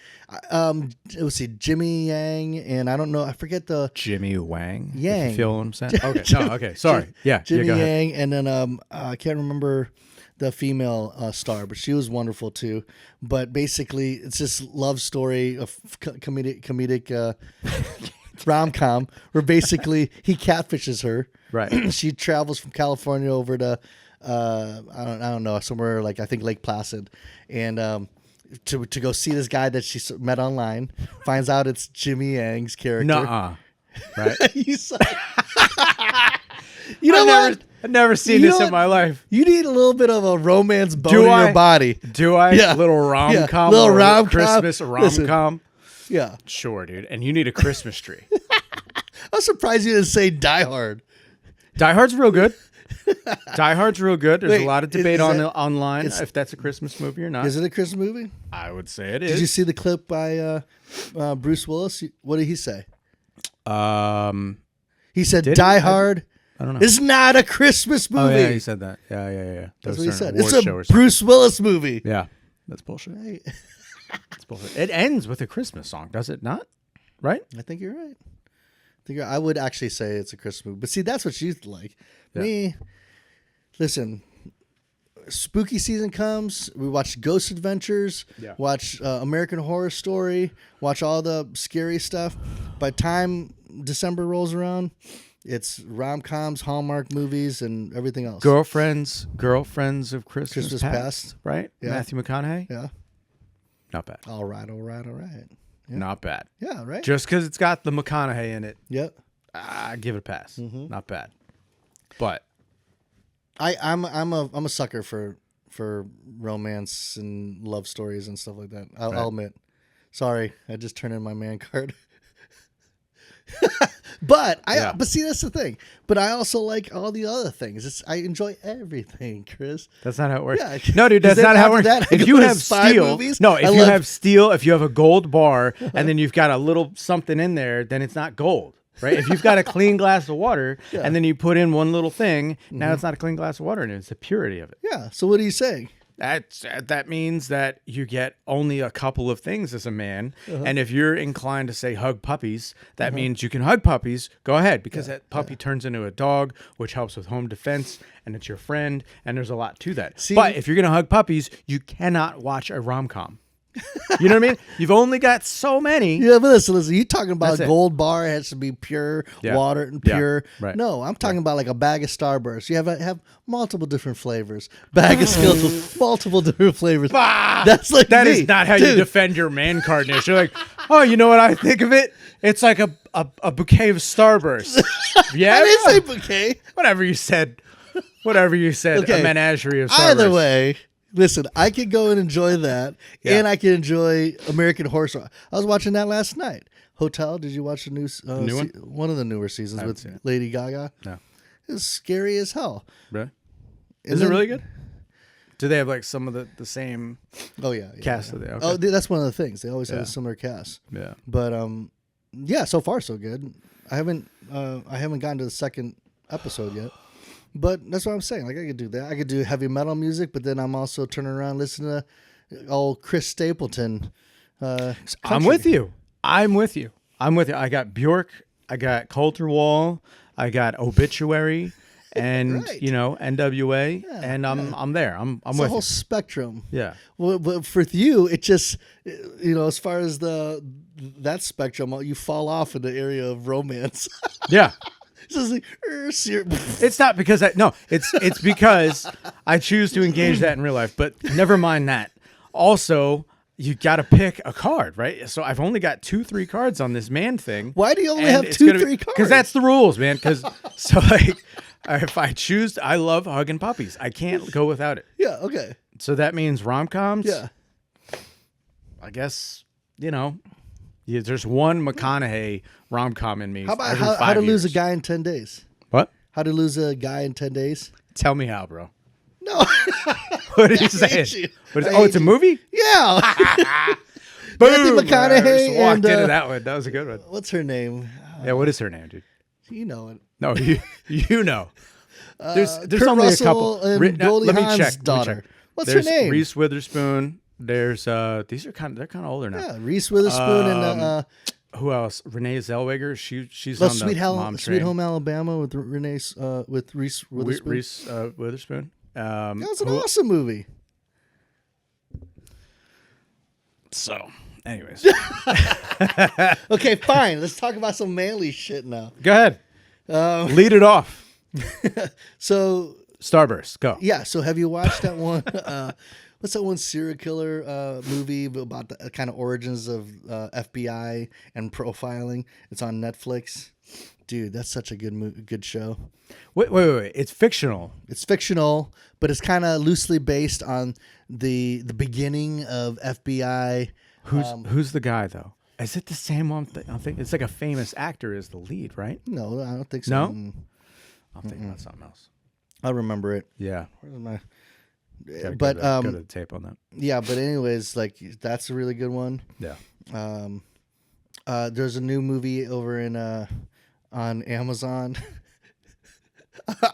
Speaker 1: Let's see, Jimmy Yang, and I don't know, I forget the...
Speaker 2: Jimmy Wang?
Speaker 1: Yang.
Speaker 2: You feel what I'm saying? Okay, no, okay, sorry. Yeah,
Speaker 1: Jimmy
Speaker 2: go
Speaker 1: Yang,
Speaker 2: ahead.
Speaker 1: and then I can't remember the female star, but she was wonderful too. But basically, it's this love story of comedic rom-com where basically he catfishes her.
Speaker 2: Right.
Speaker 1: She travels from California over to, I don't know, somewhere like, I think Lake Placid, and... To go see this guy that she met online, finds out it's Jimmy Yang's character.
Speaker 2: Nuh-uh. Right?
Speaker 1: You know what?
Speaker 2: I've never seen this in my life.
Speaker 1: You need a little bit of a romance bone in your body.
Speaker 2: Do I?
Speaker 1: Yeah.
Speaker 2: Little rom-com?
Speaker 1: Little rom-com.
Speaker 2: Christmas rom-com?
Speaker 1: Yeah.
Speaker 2: Sure, dude. And you need a Christmas tree.
Speaker 1: I'm surprised you didn't say Die Hard.
Speaker 2: Die Hard's real good. Die Hard's real good. There's a lot of debate online if that's a Christmas movie or not.
Speaker 1: Is it a Christmas movie?
Speaker 2: I would say it is.
Speaker 1: Did you see the clip by Bruce Willis? What did he say? He said Die Hard. I don't know. It's not a Christmas movie.
Speaker 2: Oh, yeah, he said that. Yeah.
Speaker 1: That's what he said. It's a Bruce Willis movie.
Speaker 2: Yeah, that's bullshit. Right. That's bullshit. It ends with a Christmas song, does it not? Right?
Speaker 1: I think you're right. I would actually say it's a Christmas movie. But see, that's what you like. Yeah. Me, listen, spooky season comes, we watch Ghost Adventures, watch American Horror Story, watch all the scary stuff. By the time December rolls around, It's rom-coms, Hallmark movies, and everything else.
Speaker 2: Girlfriends of Christmas
Speaker 1: Past.
Speaker 2: Past, right?
Speaker 1: Yeah.
Speaker 2: Matthew McConaughey.
Speaker 1: Yeah.
Speaker 2: Not bad.
Speaker 1: All right. Yeah.
Speaker 2: Not bad.
Speaker 1: Yeah. Right.
Speaker 2: Just because it's got the McConaughey in it,
Speaker 1: Yep.
Speaker 2: I give it a pass. Not bad. But
Speaker 1: I'm a sucker for romance and love stories and stuff like that. I'll admit. Sorry, I just turned in my Mancard. But see, that's the thing. But I also like all the other things. I enjoy everything, Chris.
Speaker 2: that's not how it works.
Speaker 1: Yeah.
Speaker 2: No, dude, that's not how it works. If you have steel, if you have a gold bar and then you've got a little something in there, then it's not gold. Right? If you've got a clean glass of water and then you put in one little thing, now it's not a clean glass of water and it's the purity of it.
Speaker 1: Yeah. So what are you saying?
Speaker 2: That means that you get only a couple of things as a man. And if you're inclined to say hug puppies, that means you can hug puppies. Go ahead, because that puppy turns into a dog, which helps with home defense, and it's your friend, and there's a lot to that. But if you're going to hug puppies, you cannot watch a rom-com. You know what I mean? You've only got so many.
Speaker 1: Yeah, but listen, you talking about
Speaker 2: That's
Speaker 1: a gold bar, it has to be pure water and pure.
Speaker 2: Right.
Speaker 1: No, I'm talking about like a bag of Starburst. You have multiple different flavors. Bag of Skittles with multiple different flavors. That's like
Speaker 2: that
Speaker 1: me.
Speaker 2: is not how you defend your Mancardness. You're like, oh, you know what I think of it? It's like a bouquet of Starburst. Yeah,
Speaker 1: I didn't say bouquet.
Speaker 2: Whatever you said. Okay. A menagerie of Starburst.
Speaker 1: Either way. Listen, I could go and enjoy that, and I can enjoy American Horror Story. I was watching that last night. Hotel, did you watch the new
Speaker 2: one?
Speaker 1: One of the newer seasons with Lady Gaga?
Speaker 2: No.
Speaker 1: It was scary as hell.
Speaker 2: Really? Is it really good? Do they have like some of the same cast?
Speaker 1: Okay.
Speaker 2: Oh,
Speaker 1: that's one of the things. They always have a similar cast.
Speaker 2: Yeah.
Speaker 1: But so far so good. I haven't gotten to the second episode yet. But that's what I'm saying. Like, I could do that. I could do heavy metal music, but then I'm also turning around listening to old Chris Stapleton.
Speaker 2: I'm with you. I got Bjork. I got Coulter Wall. I got Obituary, and NWA, and I'm there. I'm
Speaker 1: it's
Speaker 2: with
Speaker 1: the whole
Speaker 2: you.
Speaker 1: spectrum.
Speaker 2: Yeah.
Speaker 1: Well, but for you, it just as far as that spectrum, you fall off in the area of romance.
Speaker 2: Yeah.
Speaker 1: It's
Speaker 2: It's not because it's because I choose to engage that in real life. But never mind that. Also, you got to pick a card, right? So I've only got 2-3 cards on this man thing.
Speaker 1: Why do you only have 2-3 cards?
Speaker 2: Because that's the rules, man. Because if I choose, I love hugging puppies. I can't go without it.
Speaker 1: Yeah. Okay.
Speaker 2: So that means rom-coms.
Speaker 1: Yeah.
Speaker 2: I guess there's one McConaughey rom-com in me.
Speaker 1: How about how to lose a guy in 10 days?
Speaker 2: What?
Speaker 1: How to lose a guy in 10 days?
Speaker 2: Tell me how, bro.
Speaker 1: No.
Speaker 2: What are you saying? It's a movie?
Speaker 1: Yeah.
Speaker 2: Boom.
Speaker 1: Matthew McConaughey
Speaker 2: just walked into that one. That was a good one.
Speaker 1: What's her name?
Speaker 2: Yeah, what is her name, dude?
Speaker 1: You know it.
Speaker 2: No, you know. There's
Speaker 1: Kurt
Speaker 2: only
Speaker 1: Russell
Speaker 2: a couple.
Speaker 1: and Goldie
Speaker 2: Let me
Speaker 1: Hawn's
Speaker 2: check.
Speaker 1: daughter. What's
Speaker 2: There's
Speaker 1: her name?
Speaker 2: Reese Witherspoon. There's they're kind of older now.
Speaker 1: Yeah, Reese Witherspoon and
Speaker 2: who else? Renee Zellweger. She's on
Speaker 1: Sweet
Speaker 2: the mom train.
Speaker 1: Home Alabama with Reese Witherspoon.
Speaker 2: Reese Witherspoon.
Speaker 1: That was an awesome movie.
Speaker 2: So, anyways,
Speaker 1: okay, fine. Let's talk about some manly shit now.
Speaker 2: go ahead. Lead it off.
Speaker 1: So,
Speaker 2: Starburst, go.
Speaker 1: yeah. So, have you watched that one? What's that one serial killer movie about the kind of origins of FBI and profiling? It's on Netflix. Dude, that's such a good show.
Speaker 2: Wait. It's fictional.
Speaker 1: It's fictional, but it's kind of loosely based on the beginning of FBI.
Speaker 2: Who's the guy though? Is it the same one? I think it's like a famous actor is the lead, right?
Speaker 1: No, I don't think so.
Speaker 2: No? I'm thinking about something else.
Speaker 1: I remember it.
Speaker 2: Yeah.
Speaker 1: Where's my?
Speaker 2: Go to the tape on that.
Speaker 1: Yeah, but anyways, like that's a really good one.
Speaker 2: Yeah.
Speaker 1: There's a new movie over in on Amazon.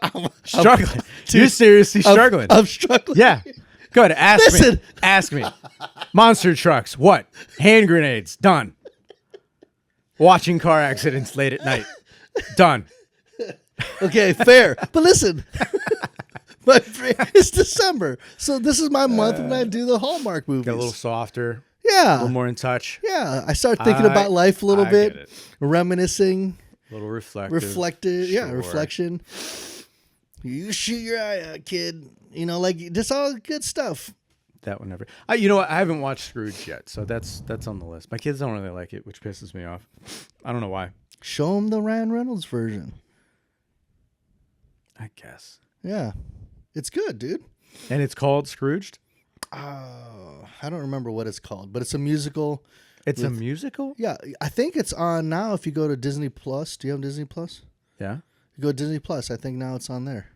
Speaker 1: I'm
Speaker 2: struggling. You're seriously struggling.
Speaker 1: I'm struggling.
Speaker 2: Yeah. Go ahead. Ask me. Monster trucks. What? Hand grenades. Done. Watching car accidents late at night. Done.
Speaker 1: Okay, fair. But listen, it's December, so this is my month when I do the Hallmark movies.
Speaker 2: Get a little softer.
Speaker 1: Yeah.
Speaker 2: A little more in touch.
Speaker 1: Yeah. I start thinking about life a little bit,
Speaker 2: get it.
Speaker 1: reminiscing.
Speaker 2: little
Speaker 1: reflective, yeah,
Speaker 2: Sure.
Speaker 1: reflection. You shoot your eye out, kid. Like just all good stuff.
Speaker 2: That one never. You know what? I haven't watched Scrooge yet, so that's on the list. My kids don't really like it, which pisses me off. I don't know why.
Speaker 1: Show them the Ryan Reynolds version.
Speaker 2: I guess.
Speaker 1: Yeah, it's good, dude.
Speaker 2: And it's called Scrooged?
Speaker 1: I don't remember what it's called, but it's a musical.
Speaker 2: It's a musical?
Speaker 1: Yeah, I think it's on now. If you go to Disney Plus, do you have Disney Plus?
Speaker 2: Yeah.
Speaker 1: You go to Disney Plus. I think now it's on there.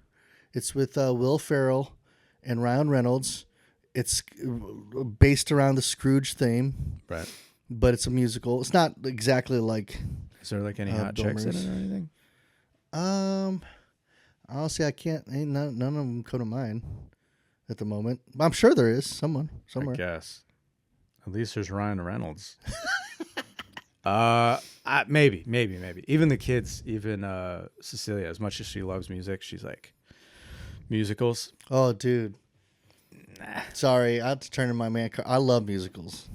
Speaker 1: It's with Will Ferrell and Ryan Reynolds. It's based around the Scrooge theme,
Speaker 2: Right.
Speaker 1: but it's a musical. It's not exactly like.
Speaker 2: Is there like any hot chicks in it or anything?
Speaker 1: Honestly, I can't. None of them come to mind at the moment. I'm sure there is somewhere.
Speaker 2: I guess. At least there's Ryan Reynolds. Maybe. Even the kids, even Cecilia, as much as she loves music, she's like, musicals.
Speaker 1: Oh, dude. Nah. Sorry, I have to turn to my Mancard. I love musicals.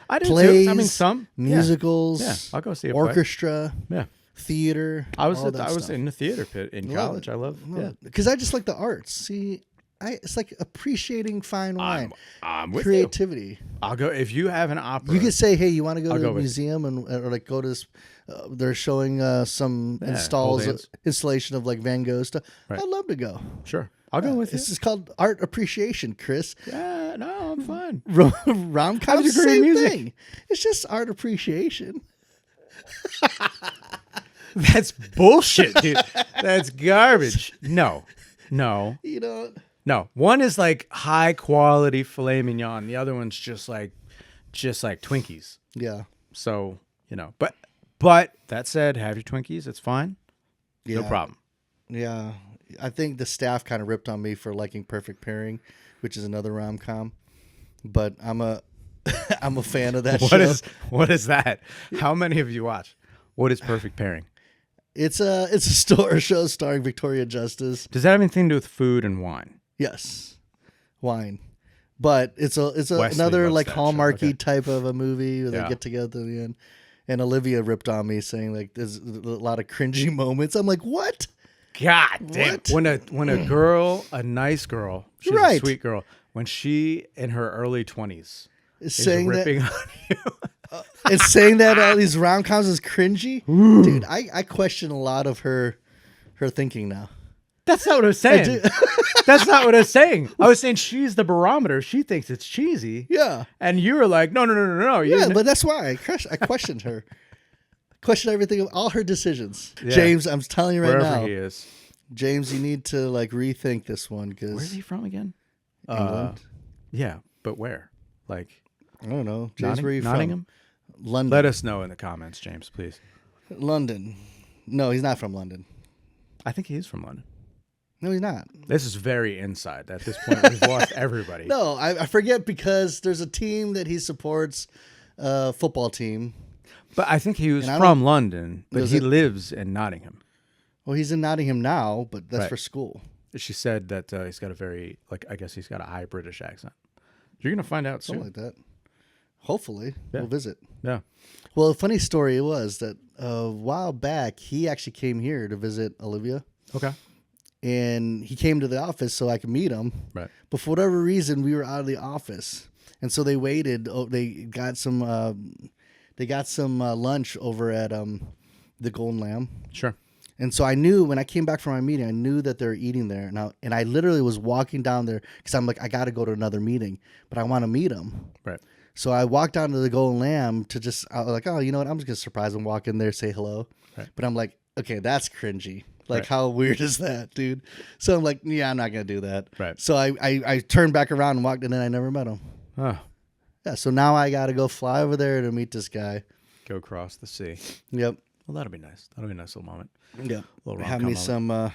Speaker 2: I do
Speaker 1: Plays,
Speaker 2: too. I mean, some
Speaker 1: musicals.
Speaker 2: Yeah, I'll go see a
Speaker 1: orchestra.
Speaker 2: Play. Yeah.
Speaker 1: Theater.
Speaker 2: I was in the theater pit in college.
Speaker 1: It.
Speaker 2: I love it.
Speaker 1: Because I just like the arts. See, it's like appreciating fine wine.
Speaker 2: I'm with
Speaker 1: creativity.
Speaker 2: You. I'll go if you have an opera.
Speaker 1: You could say, "Hey, you want to go to the museum or like go to this?" They're showing some installation of like Van Gogh stuff. Right. I'd love to go.
Speaker 2: Sure, I'll go with you.
Speaker 1: This is called art appreciation, Chris.
Speaker 2: Yeah, no, I'm fine.
Speaker 1: Rom-com, same music. Thing. It's just art appreciation.
Speaker 2: That's bullshit, dude. That's garbage. No. No. One is like high quality filet mignon. The other one's just like Twinkies.
Speaker 1: Yeah.
Speaker 2: So, but that said, have your Twinkies. It's fine.
Speaker 1: Yeah.
Speaker 2: No problem.
Speaker 1: Yeah. I think the staff kind of ripped on me for liking Perfect Pairing, which is another rom-com. But I'm a fan of that show.
Speaker 2: What is that? How many have you watched? What is Perfect Pairing?
Speaker 1: It's a show starring Victoria Justice.
Speaker 2: Does that have anything to do with food and wine?
Speaker 1: Yes, wine, but it's another like Hallmarky type of a movie where they get together at the end. And Olivia ripped on me saying like there's a lot of cringy moments. I'm like, what?
Speaker 2: God damn! When a girl, a nice girl, she's a sweet girl, when she in her early 20s is
Speaker 1: saying
Speaker 2: ripping
Speaker 1: that,
Speaker 2: on you.
Speaker 1: It's saying that all these rom-coms is cringy. Ooh. Dude, I question a lot of her thinking now.
Speaker 2: That's not what I was saying. That's not what I was saying. I was saying she's the barometer. She thinks it's cheesy.
Speaker 1: Yeah.
Speaker 2: And you were like, no.
Speaker 1: Yeah, but that's why I questioned her. Questioned everything, all her decisions. Yeah. James, I'm telling you right now.
Speaker 2: Wherever he is.
Speaker 1: James, you need to like rethink this one.
Speaker 2: Where's he from again?
Speaker 1: England.
Speaker 2: Yeah, but where? Like,
Speaker 1: I don't know. James, where are you
Speaker 2: Nottingham?
Speaker 1: From? London.
Speaker 2: Let us know in the comments, James, please.
Speaker 1: London. No, he's not from London.
Speaker 2: I think he is from London.
Speaker 1: No, he's not.
Speaker 2: This is very inside. At this point, we've lost everybody.
Speaker 1: No, I forget because there's a team that he supports, football team.
Speaker 2: But I think he was from London, but he lives in Nottingham.
Speaker 1: Well, he's in Nottingham now, but that's for school.
Speaker 2: She said that he's got a very, I guess he's got a high British accent. You're going to find out soon.
Speaker 1: Something like that. Hopefully. We'll visit.
Speaker 2: Yeah.
Speaker 1: Well, a funny story was that a while back, he actually came here to visit Olivia.
Speaker 2: Okay.
Speaker 1: And he came to the office so I could meet him.
Speaker 2: Right.
Speaker 1: But for whatever reason, we were out of the office. And so they waited. Oh, they got some lunch over at the Golden Lamb.
Speaker 2: Sure.
Speaker 1: And so I knew when I came back from my meeting, I knew that they were eating there. And I literally was walking down there because I'm like, I got to go to another meeting, but I want to meet him.
Speaker 2: Right.
Speaker 1: So I walked down to the Golden Lamb I was like, oh, you know what? I'm just going to surprise him, walk in there, say hello. Right. But I'm like, okay, that's cringy. Like, how weird is that, dude? So I'm like, yeah, I'm not going to do that.
Speaker 2: Right.
Speaker 1: So I turned back around and walked in, and I never met him.
Speaker 2: Oh.
Speaker 1: Yeah, so now I got to go fly over there to meet this guy.
Speaker 2: Go across the sea.
Speaker 1: Yep.
Speaker 2: Well, that'll be nice. That'll be a nice little moment.
Speaker 1: Yeah. Have me some, I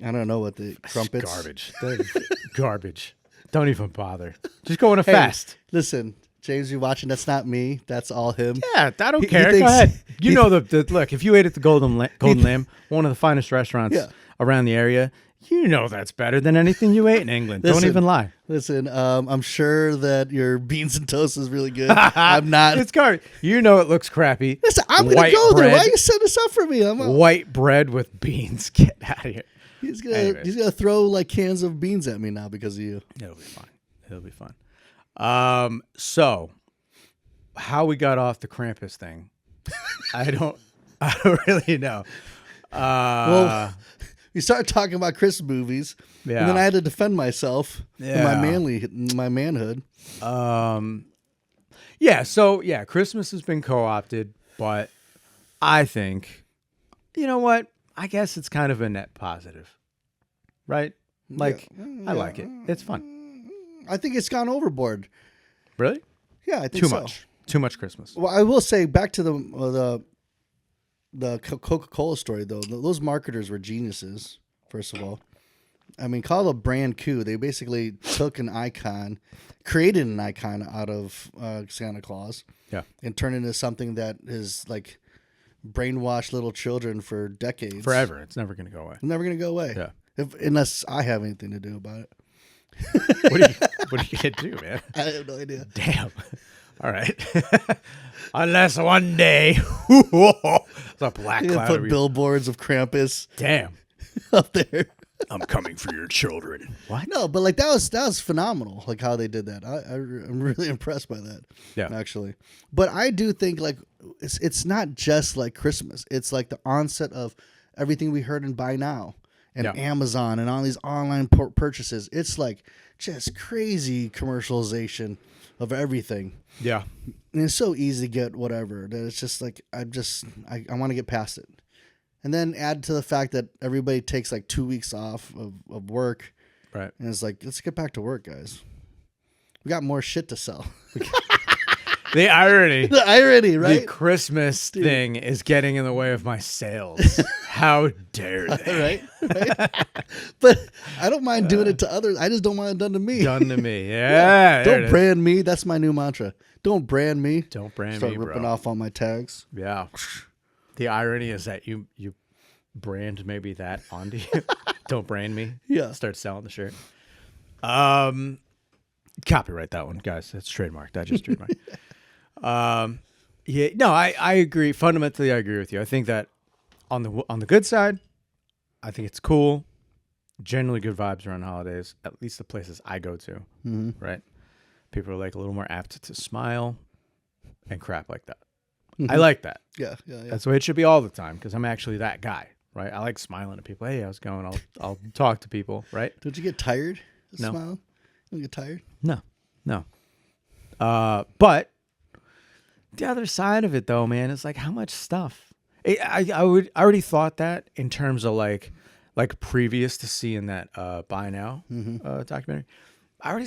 Speaker 1: don't know what the crumpets.
Speaker 2: Garbage. Garbage. Don't even bother. Just go on a fast.
Speaker 1: Listen, James, you're watching. That's not me. That's all him.
Speaker 2: Yeah, I don't care. Go ahead. You know the look. If you ate at the Golden Lamb, one of the finest restaurants around the area, you know that's better than anything you ate in England. Don't even lie.
Speaker 1: Listen, I'm sure that your beans and toast is really good. I'm not.
Speaker 2: It's garbage. You know it looks crappy.
Speaker 1: Listen, I'm going to go there. Why are you setting this up for me?
Speaker 2: White bread with beans. Get out of here.
Speaker 1: He's gonna throw like cans of beans at me now because of you.
Speaker 2: It'll be fine. It'll be fun. So how we got off the Krampus thing, I don't really know.
Speaker 1: Well, we started talking about Christmas movies, and then I had to defend myself in my manhood.
Speaker 2: So Christmas has been co-opted, but I think, you know what? I guess it's kind of a net positive, right? Like, I like it. It's fun.
Speaker 1: I think it's gone overboard.
Speaker 2: Really?
Speaker 1: Yeah, I think so.
Speaker 2: Too much Christmas.
Speaker 1: Well, I will say back to the Coca Cola story though. Those marketers were geniuses. First of all, I mean, call it a brand coup. They basically took an icon, created an icon out of Santa Claus, and turned it into something that is like brainwashed little children for decades,
Speaker 2: forever. It's never going to go away.
Speaker 1: Never going to go away.
Speaker 2: Yeah,
Speaker 1: unless I have anything to do about it.
Speaker 2: What are you gonna do, man?
Speaker 1: I have no idea.
Speaker 2: Damn. All right. Unless one day, it's a black cloud.
Speaker 1: Put billboards of Krampus.
Speaker 2: Damn.
Speaker 1: Up there.
Speaker 2: I'm coming for your children. What?
Speaker 1: No, but like that was phenomenal. Like how they did that. I'm really impressed by that.
Speaker 2: Yeah,
Speaker 1: actually. But I do think like it's not just like Christmas. It's like the onset of everything we heard in Buy Now and Amazon and all these online purchases. It's like just crazy commercialization of everything.
Speaker 2: Yeah,
Speaker 1: and it's so easy to get whatever that it's just like I want to get past it. And then add to the fact that everybody takes like 2 weeks off of work.
Speaker 2: Right.
Speaker 1: And it's like, let's get back to work, guys. We got more shit to sell.
Speaker 2: The irony.
Speaker 1: The irony, right?
Speaker 2: The Christmas thing is getting in the way of my sales. How dare they?
Speaker 1: Right? But I don't mind doing it to others. I just don't want it done to me.
Speaker 2: Done to me. Yeah.
Speaker 1: Don't brand me. That's my new mantra. Don't brand me.
Speaker 2: Don't brand
Speaker 1: Start
Speaker 2: me,
Speaker 1: ripping off all my tags.
Speaker 2: Yeah. The irony is that you brand maybe that onto you. Don't brand me.
Speaker 1: Yeah.
Speaker 2: Start selling the shirt. Copyright that one, guys. That's trademarked. I just trademarked. Yeah. No, I agree. Fundamentally, I agree with you. I think that on the good side, I think it's cool. Generally good vibes around holidays, at least the places I go to.
Speaker 1: Mm-hmm.
Speaker 2: Right? People are like a little more apt to smile and crap like that.
Speaker 1: Mm-hmm.
Speaker 2: I like that.
Speaker 1: Yeah.
Speaker 2: That's the way it should be all the time because I'm actually that guy, right? I like smiling at people. Hey, how's it going? I'll talk to people, right?
Speaker 1: Don't you get tired of
Speaker 2: No.
Speaker 1: smiling? You don't get tired?
Speaker 2: No. But the other side of it, though, man, is like how much stuff. I already thought that in terms of like previous to seeing that Buy Now documentary. I already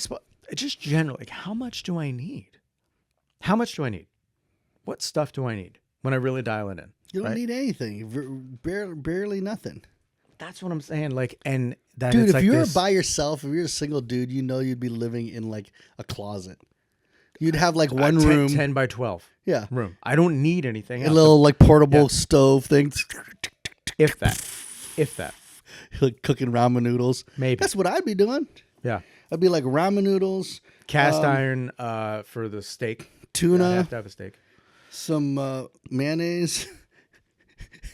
Speaker 2: just generally like how much do I need? How much do I need? What stuff do I need when I really dial it in?
Speaker 1: You don't need anything. Barely nothing.
Speaker 2: That's what I'm saying. Like, and that
Speaker 1: dude,
Speaker 2: it's
Speaker 1: if
Speaker 2: like
Speaker 1: you were
Speaker 2: this,
Speaker 1: by yourself, if you're a single dude, you know you'd be living in like a closet. You'd have like one room,
Speaker 2: 10 by 12.
Speaker 1: Yeah,
Speaker 2: room. I don't need anything.
Speaker 1: A little like portable stove thing.
Speaker 2: If that.
Speaker 1: Like cooking ramen noodles.
Speaker 2: Maybe
Speaker 1: that's what I'd be doing.
Speaker 2: Yeah,
Speaker 1: I'd be like ramen noodles,
Speaker 2: cast iron for the steak,
Speaker 1: tuna.
Speaker 2: I have to have a steak.
Speaker 1: Some mayonnaise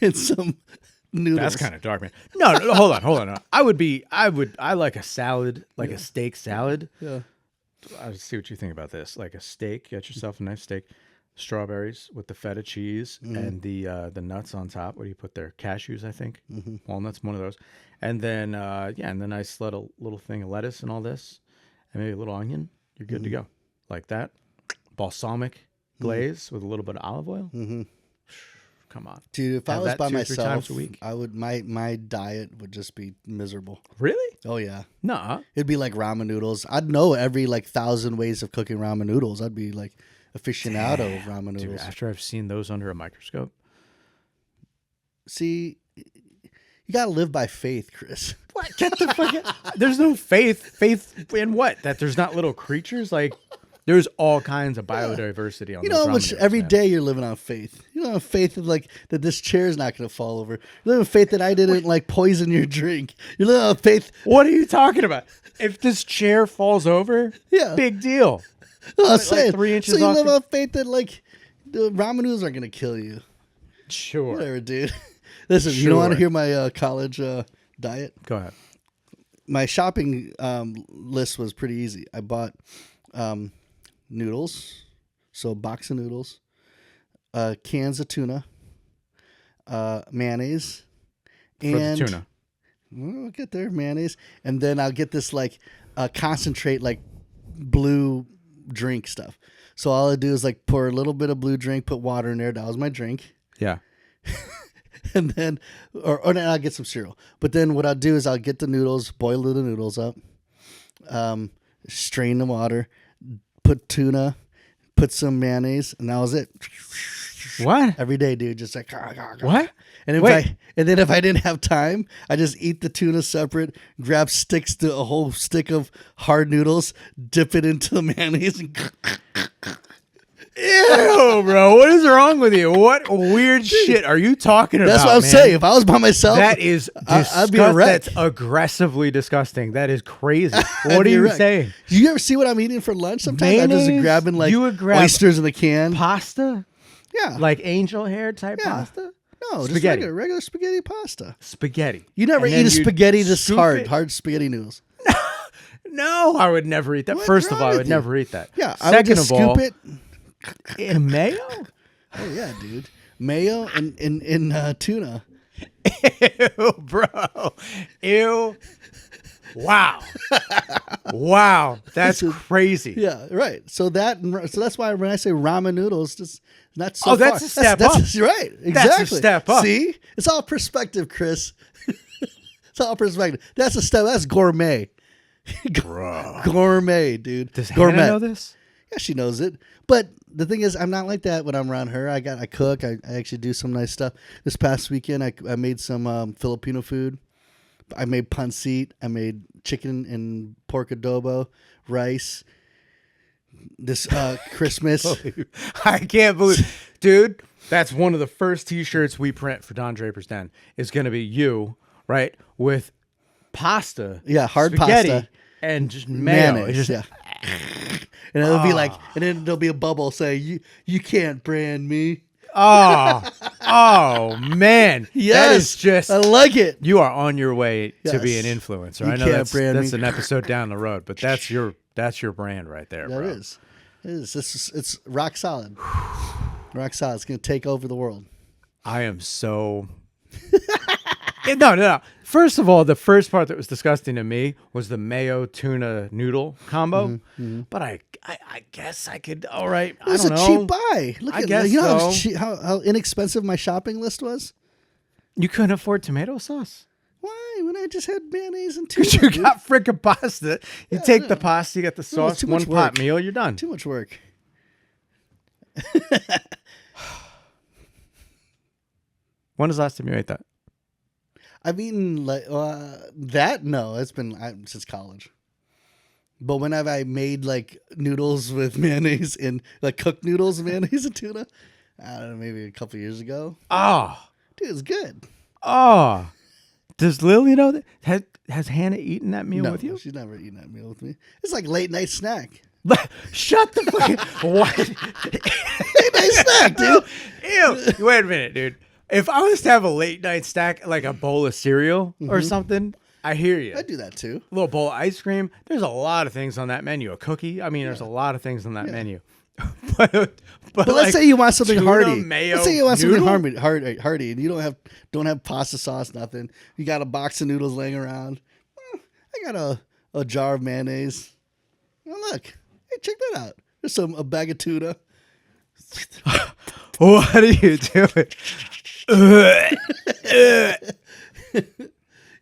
Speaker 1: and some noodles.
Speaker 2: That's kind of dark, man. No, hold on. No. I like a salad, like a steak salad.
Speaker 1: Yeah.
Speaker 2: I'll see what you think about this. Like a steak, get yourself a nice steak, strawberries with the feta cheese and the nuts on top. What do you put there? Cashews, I think. Walnuts, one of those. And then and then I slit a little thing of lettuce and all this, and maybe a little onion. You're good to go. Like that. Balsamic glaze with a little bit of olive oil. Come on,
Speaker 1: dude. If I was by
Speaker 2: 2 or 3
Speaker 1: myself,
Speaker 2: times a week.
Speaker 1: I would. My diet would just be miserable.
Speaker 2: Really?
Speaker 1: Oh yeah.
Speaker 2: Nah.
Speaker 1: It'd be like ramen noodles. I'd know every like 1,000 ways of cooking ramen noodles. I'd be like aficionado of ramen noodles.
Speaker 2: Dude, after I've seen those under a microscope.
Speaker 1: See, you gotta live by faith, Chris.
Speaker 2: What? Get the fuck out. There's no faith. Faith in what? That there's not little creatures? Like, There's all kinds of biodiversity on
Speaker 1: You
Speaker 2: those
Speaker 1: know,
Speaker 2: ramen
Speaker 1: which
Speaker 2: noodles,
Speaker 1: every
Speaker 2: man.
Speaker 1: day you're living on faith. You know, faith of like that this chair is not going to fall over. You're living on faith that I didn't like poison your drink. You're living on faith.
Speaker 2: What are you talking about? If this chair falls over,
Speaker 1: Yeah.
Speaker 2: big deal.
Speaker 1: I'm
Speaker 2: Like
Speaker 1: saying.
Speaker 2: 3 inches
Speaker 1: so you
Speaker 2: off
Speaker 1: live
Speaker 2: the-
Speaker 1: on faith that like the ramen noodles aren't going to kill you.
Speaker 2: Sure.
Speaker 1: Whatever, dude. Listen, you don't want to
Speaker 2: Sure.
Speaker 1: hear my college diet?
Speaker 2: Go ahead.
Speaker 1: My shopping list was pretty easy. I bought noodles, so a box of noodles, cans of tuna, mayonnaise, and
Speaker 2: For the tuna.
Speaker 1: I'll get there, mayonnaise, and then I'll get this like concentrate like blue drink stuff. So all I do is like pour a little bit of blue drink, put water in there. That was my drink.
Speaker 2: Yeah.
Speaker 1: And then, or then I'll get some cereal. But then what I'll do is I'll get the noodles, boil the noodles up, strain the water, put tuna, put some mayonnaise, and that was it.
Speaker 2: What?
Speaker 1: Every day, dude, just like
Speaker 2: What?
Speaker 1: And if I didn't have time, I just eat the tuna separate, grab a whole stick of hard noodles, dip it into the mayonnaise, and
Speaker 2: Ew, bro. What is wrong with you? What weird shit are you talking about?
Speaker 1: that's what I'm
Speaker 2: man?
Speaker 1: saying. If I was by myself,
Speaker 2: That is
Speaker 1: I'd be a wreck.
Speaker 2: That's aggressively disgusting. That is crazy.
Speaker 1: I'd
Speaker 2: What are
Speaker 1: be a
Speaker 2: you
Speaker 1: wreck.
Speaker 2: saying?
Speaker 1: Do you ever see what I'm eating for lunch? Sometimes I'm just
Speaker 2: Mayonnaise?
Speaker 1: grabbing like
Speaker 2: You would grab
Speaker 1: oysters in the can.
Speaker 2: Pasta?
Speaker 1: Yeah,
Speaker 2: Like angel hair type
Speaker 1: Yeah.
Speaker 2: pasta?
Speaker 1: no, just
Speaker 2: spaghetti.
Speaker 1: regular spaghetti pasta.
Speaker 2: Spaghetti.
Speaker 1: You never
Speaker 2: And
Speaker 1: eat
Speaker 2: then
Speaker 1: a
Speaker 2: you'd
Speaker 1: spaghetti this
Speaker 2: scoop
Speaker 1: hard,
Speaker 2: it-
Speaker 1: hard spaghetti noodles.
Speaker 2: No, I would never eat that.
Speaker 1: What's
Speaker 2: First of
Speaker 1: wrong
Speaker 2: all, I
Speaker 1: with
Speaker 2: would
Speaker 1: you?
Speaker 2: never eat that.
Speaker 1: Yeah, I would
Speaker 2: Second
Speaker 1: just
Speaker 2: of all,
Speaker 1: scoop it.
Speaker 2: in mayo?
Speaker 1: Oh yeah, dude, mayo and tuna.
Speaker 2: Ew, bro. Ew. Wow. Wow. That's crazy.
Speaker 1: Yeah, right. So that's why when I say ramen noodles, just not so.
Speaker 2: Oh, that's
Speaker 1: far.
Speaker 2: a step
Speaker 1: that's
Speaker 2: up.
Speaker 1: Right. Exactly.
Speaker 2: That's a step up.
Speaker 1: See, it's all perspective, Chris. It's all perspective. That's a step. That's gourmet.
Speaker 2: Bro.
Speaker 1: Gourmet, dude.
Speaker 2: Does
Speaker 1: gourmet.
Speaker 2: Hannah know this?
Speaker 1: Yeah, she knows it. But the thing is, I'm not like that when I'm around her. I cook. I actually do some nice stuff. This past weekend, I made some Filipino food. I made pancit. I made chicken and pork adobo, rice. This Christmas.
Speaker 2: I can't believe, dude. That's one of the first T-shirts we print for Don Draper's Den. Is going to be you, right, with pasta,
Speaker 1: Yeah, hard
Speaker 2: spaghetti,
Speaker 1: pasta.
Speaker 2: and just mayo.
Speaker 1: Mayonnaise.
Speaker 2: It's just,
Speaker 1: And it'll be like, and then there'll be a bubble saying, "You can't brand me."
Speaker 2: oh man,
Speaker 1: Yes,
Speaker 2: that is just.
Speaker 1: I like it.
Speaker 2: You are on your way to
Speaker 1: Yes.
Speaker 2: be an influencer.
Speaker 1: You
Speaker 2: I know
Speaker 1: can't
Speaker 2: that's
Speaker 1: brand me.
Speaker 2: an episode down the road, but that's your brand right there,
Speaker 1: That
Speaker 2: bro.
Speaker 1: is. It is. It's rock solid. Rock solid. It's gonna take over the world.
Speaker 2: I am so. No. First of all, the first part that was disgusting to me was the mayo tuna noodle combo. But I guess I could. All right,
Speaker 1: It was
Speaker 2: I don't
Speaker 1: a
Speaker 2: know.
Speaker 1: cheap buy. Look
Speaker 2: I
Speaker 1: at
Speaker 2: guess
Speaker 1: you know
Speaker 2: so.
Speaker 1: how inexpensive my shopping list was.
Speaker 2: You couldn't afford tomato sauce.
Speaker 1: Why? When I just had mayonnaise and tuna.
Speaker 2: Because you
Speaker 1: dude.
Speaker 2: got freaking pasta. You take the pasta, you get the
Speaker 1: No, it's
Speaker 2: sauce,
Speaker 1: too
Speaker 2: one
Speaker 1: much
Speaker 2: pot
Speaker 1: work.
Speaker 2: meal, you're done.
Speaker 1: Too much work.
Speaker 2: When was the last time you ate that?
Speaker 1: I've eaten like that. No, it's been since college. But when have I made like noodles with mayonnaise and like cooked noodles with mayonnaise and tuna? I don't know, maybe a couple years ago.
Speaker 2: Oh,
Speaker 1: Dude, it's good.
Speaker 2: oh. Does Lily know that? Has Hannah eaten that meal
Speaker 1: No,
Speaker 2: with you?
Speaker 1: she's never eaten that meal with me. It's like late night snack.
Speaker 2: Shut the fuck. What?
Speaker 1: Late night snack, dude.
Speaker 2: Ew. Wait a minute, dude. If I was to have a late night snack, like a bowl of cereal or something, I hear you.
Speaker 1: I do that too.
Speaker 2: A little bowl of ice cream. There's a lot of things on that menu. A cookie. I mean, there's a lot of things on that menu. but
Speaker 1: But
Speaker 2: like,
Speaker 1: let's say you want something
Speaker 2: tuna,
Speaker 1: hearty.
Speaker 2: Mayo,
Speaker 1: Let's say you want
Speaker 2: noodle?
Speaker 1: something hearty, and you don't have pasta sauce, nothing. You got a box of noodles laying around. I got a jar of mayonnaise. Oh, look, hey, check that out. There's a bag of tuna.
Speaker 2: What are you doing?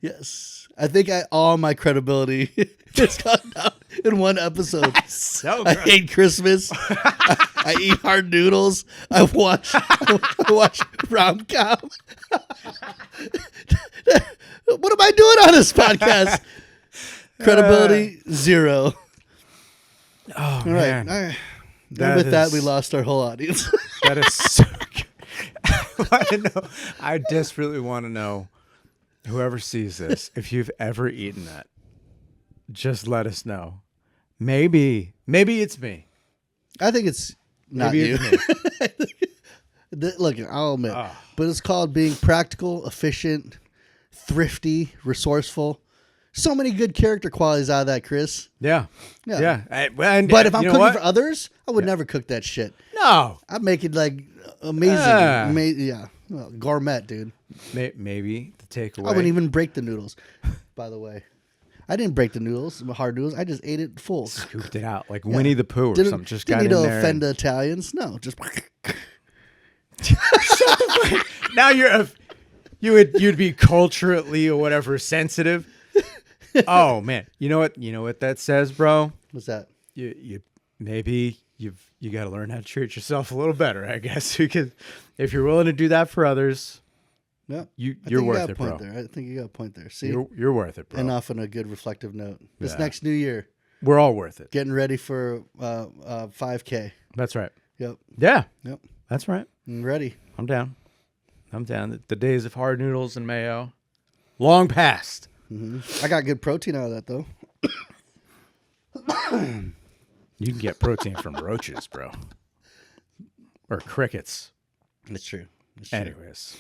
Speaker 1: Yes, I think all my credibility is gone down in one episode.
Speaker 2: So
Speaker 1: I
Speaker 2: gross.
Speaker 1: hate Christmas. I eat hard noodles. I watch rom-com. What am I doing on this podcast? Credibility 0.
Speaker 2: Oh,
Speaker 1: All
Speaker 2: man.
Speaker 1: right. All right.
Speaker 2: That
Speaker 1: And with that,
Speaker 2: is-
Speaker 1: we lost our whole audience.
Speaker 2: That is so good. I desperately want to know, whoever sees this, if you've ever eaten that, just let us know. Maybe it's me.
Speaker 1: I think it's not
Speaker 2: Maybe
Speaker 1: you.
Speaker 2: it's me.
Speaker 1: Look, I'll admit, but it's called being practical, efficient, thrifty, resourceful. So many good character qualities out of that, Chris.
Speaker 2: Yeah.
Speaker 1: Yeah.
Speaker 2: And,
Speaker 1: But if I'm
Speaker 2: you know
Speaker 1: cooking
Speaker 2: what?
Speaker 1: for others, I would never cook that shit.
Speaker 2: No.
Speaker 1: I'd make it like amazing.
Speaker 2: Yeah.
Speaker 1: Well, gourmet, dude.
Speaker 2: Maybe the takeaway.
Speaker 1: I wouldn't even break the noodles, by the way. I didn't break the noodles, the hard noodles. I just ate it full.
Speaker 2: Scooped it out like Winnie the Pooh or
Speaker 1: Didn't,
Speaker 2: something. Just
Speaker 1: didn't
Speaker 2: got
Speaker 1: need
Speaker 2: in
Speaker 1: to
Speaker 2: there.
Speaker 1: offend the Italians. No, just
Speaker 2: Now you'd be culturally or whatever sensitive. Oh man, you know what that says, bro?
Speaker 1: what's that?
Speaker 2: You maybe you got to learn how to treat yourself a little better, I guess, because if you're willing to do that for others,
Speaker 1: No,
Speaker 2: you're worth it, bro.
Speaker 1: I think you got a point there. See,
Speaker 2: You're worth it, bro.
Speaker 1: and off on a good reflective note. This
Speaker 2: Yeah.
Speaker 1: next new year,
Speaker 2: We're all worth it.
Speaker 1: getting ready for 5K.
Speaker 2: That's right.
Speaker 1: Yep,
Speaker 2: Yeah,
Speaker 1: yep,
Speaker 2: that's right.
Speaker 1: I'm ready.
Speaker 2: I'm down. The days of hard noodles and mayo, long past.
Speaker 1: I got good protein out of that though.
Speaker 2: You can get protein from roaches, bro, or crickets.
Speaker 1: That's true. That's true.
Speaker 2: Anyways,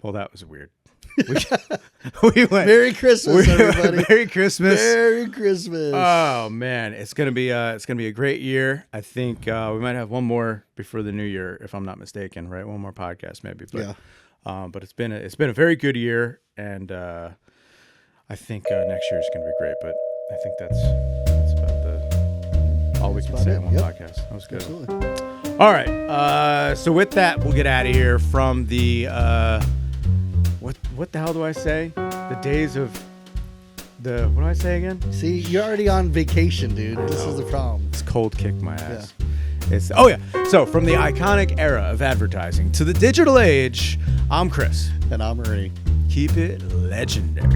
Speaker 2: well, that was weird. We went.
Speaker 1: Merry Christmas, everybody.
Speaker 2: Merry Christmas.
Speaker 1: Merry Christmas.
Speaker 2: Oh man, it's gonna be a great year. I think we might have one more before the new year, if I'm not mistaken. Right, one more podcast maybe. But,
Speaker 1: Yeah.
Speaker 2: But it's been a very good year, and I think next year is gonna be great. But I think that's about all we can
Speaker 1: about
Speaker 2: say
Speaker 1: it.
Speaker 2: on one
Speaker 1: Yep.
Speaker 2: podcast. That was good.
Speaker 1: Absolutely.
Speaker 2: All right. So with that, we'll get out of here from the what the hell do I say? The days of the what do I say again?
Speaker 1: See, you're already on vacation, dude. This is the problem.
Speaker 2: It's cold kick my ass. So from the iconic era of advertising to the digital age, I'm Chris.
Speaker 1: And I'm Ernie.
Speaker 2: Keep it legendary.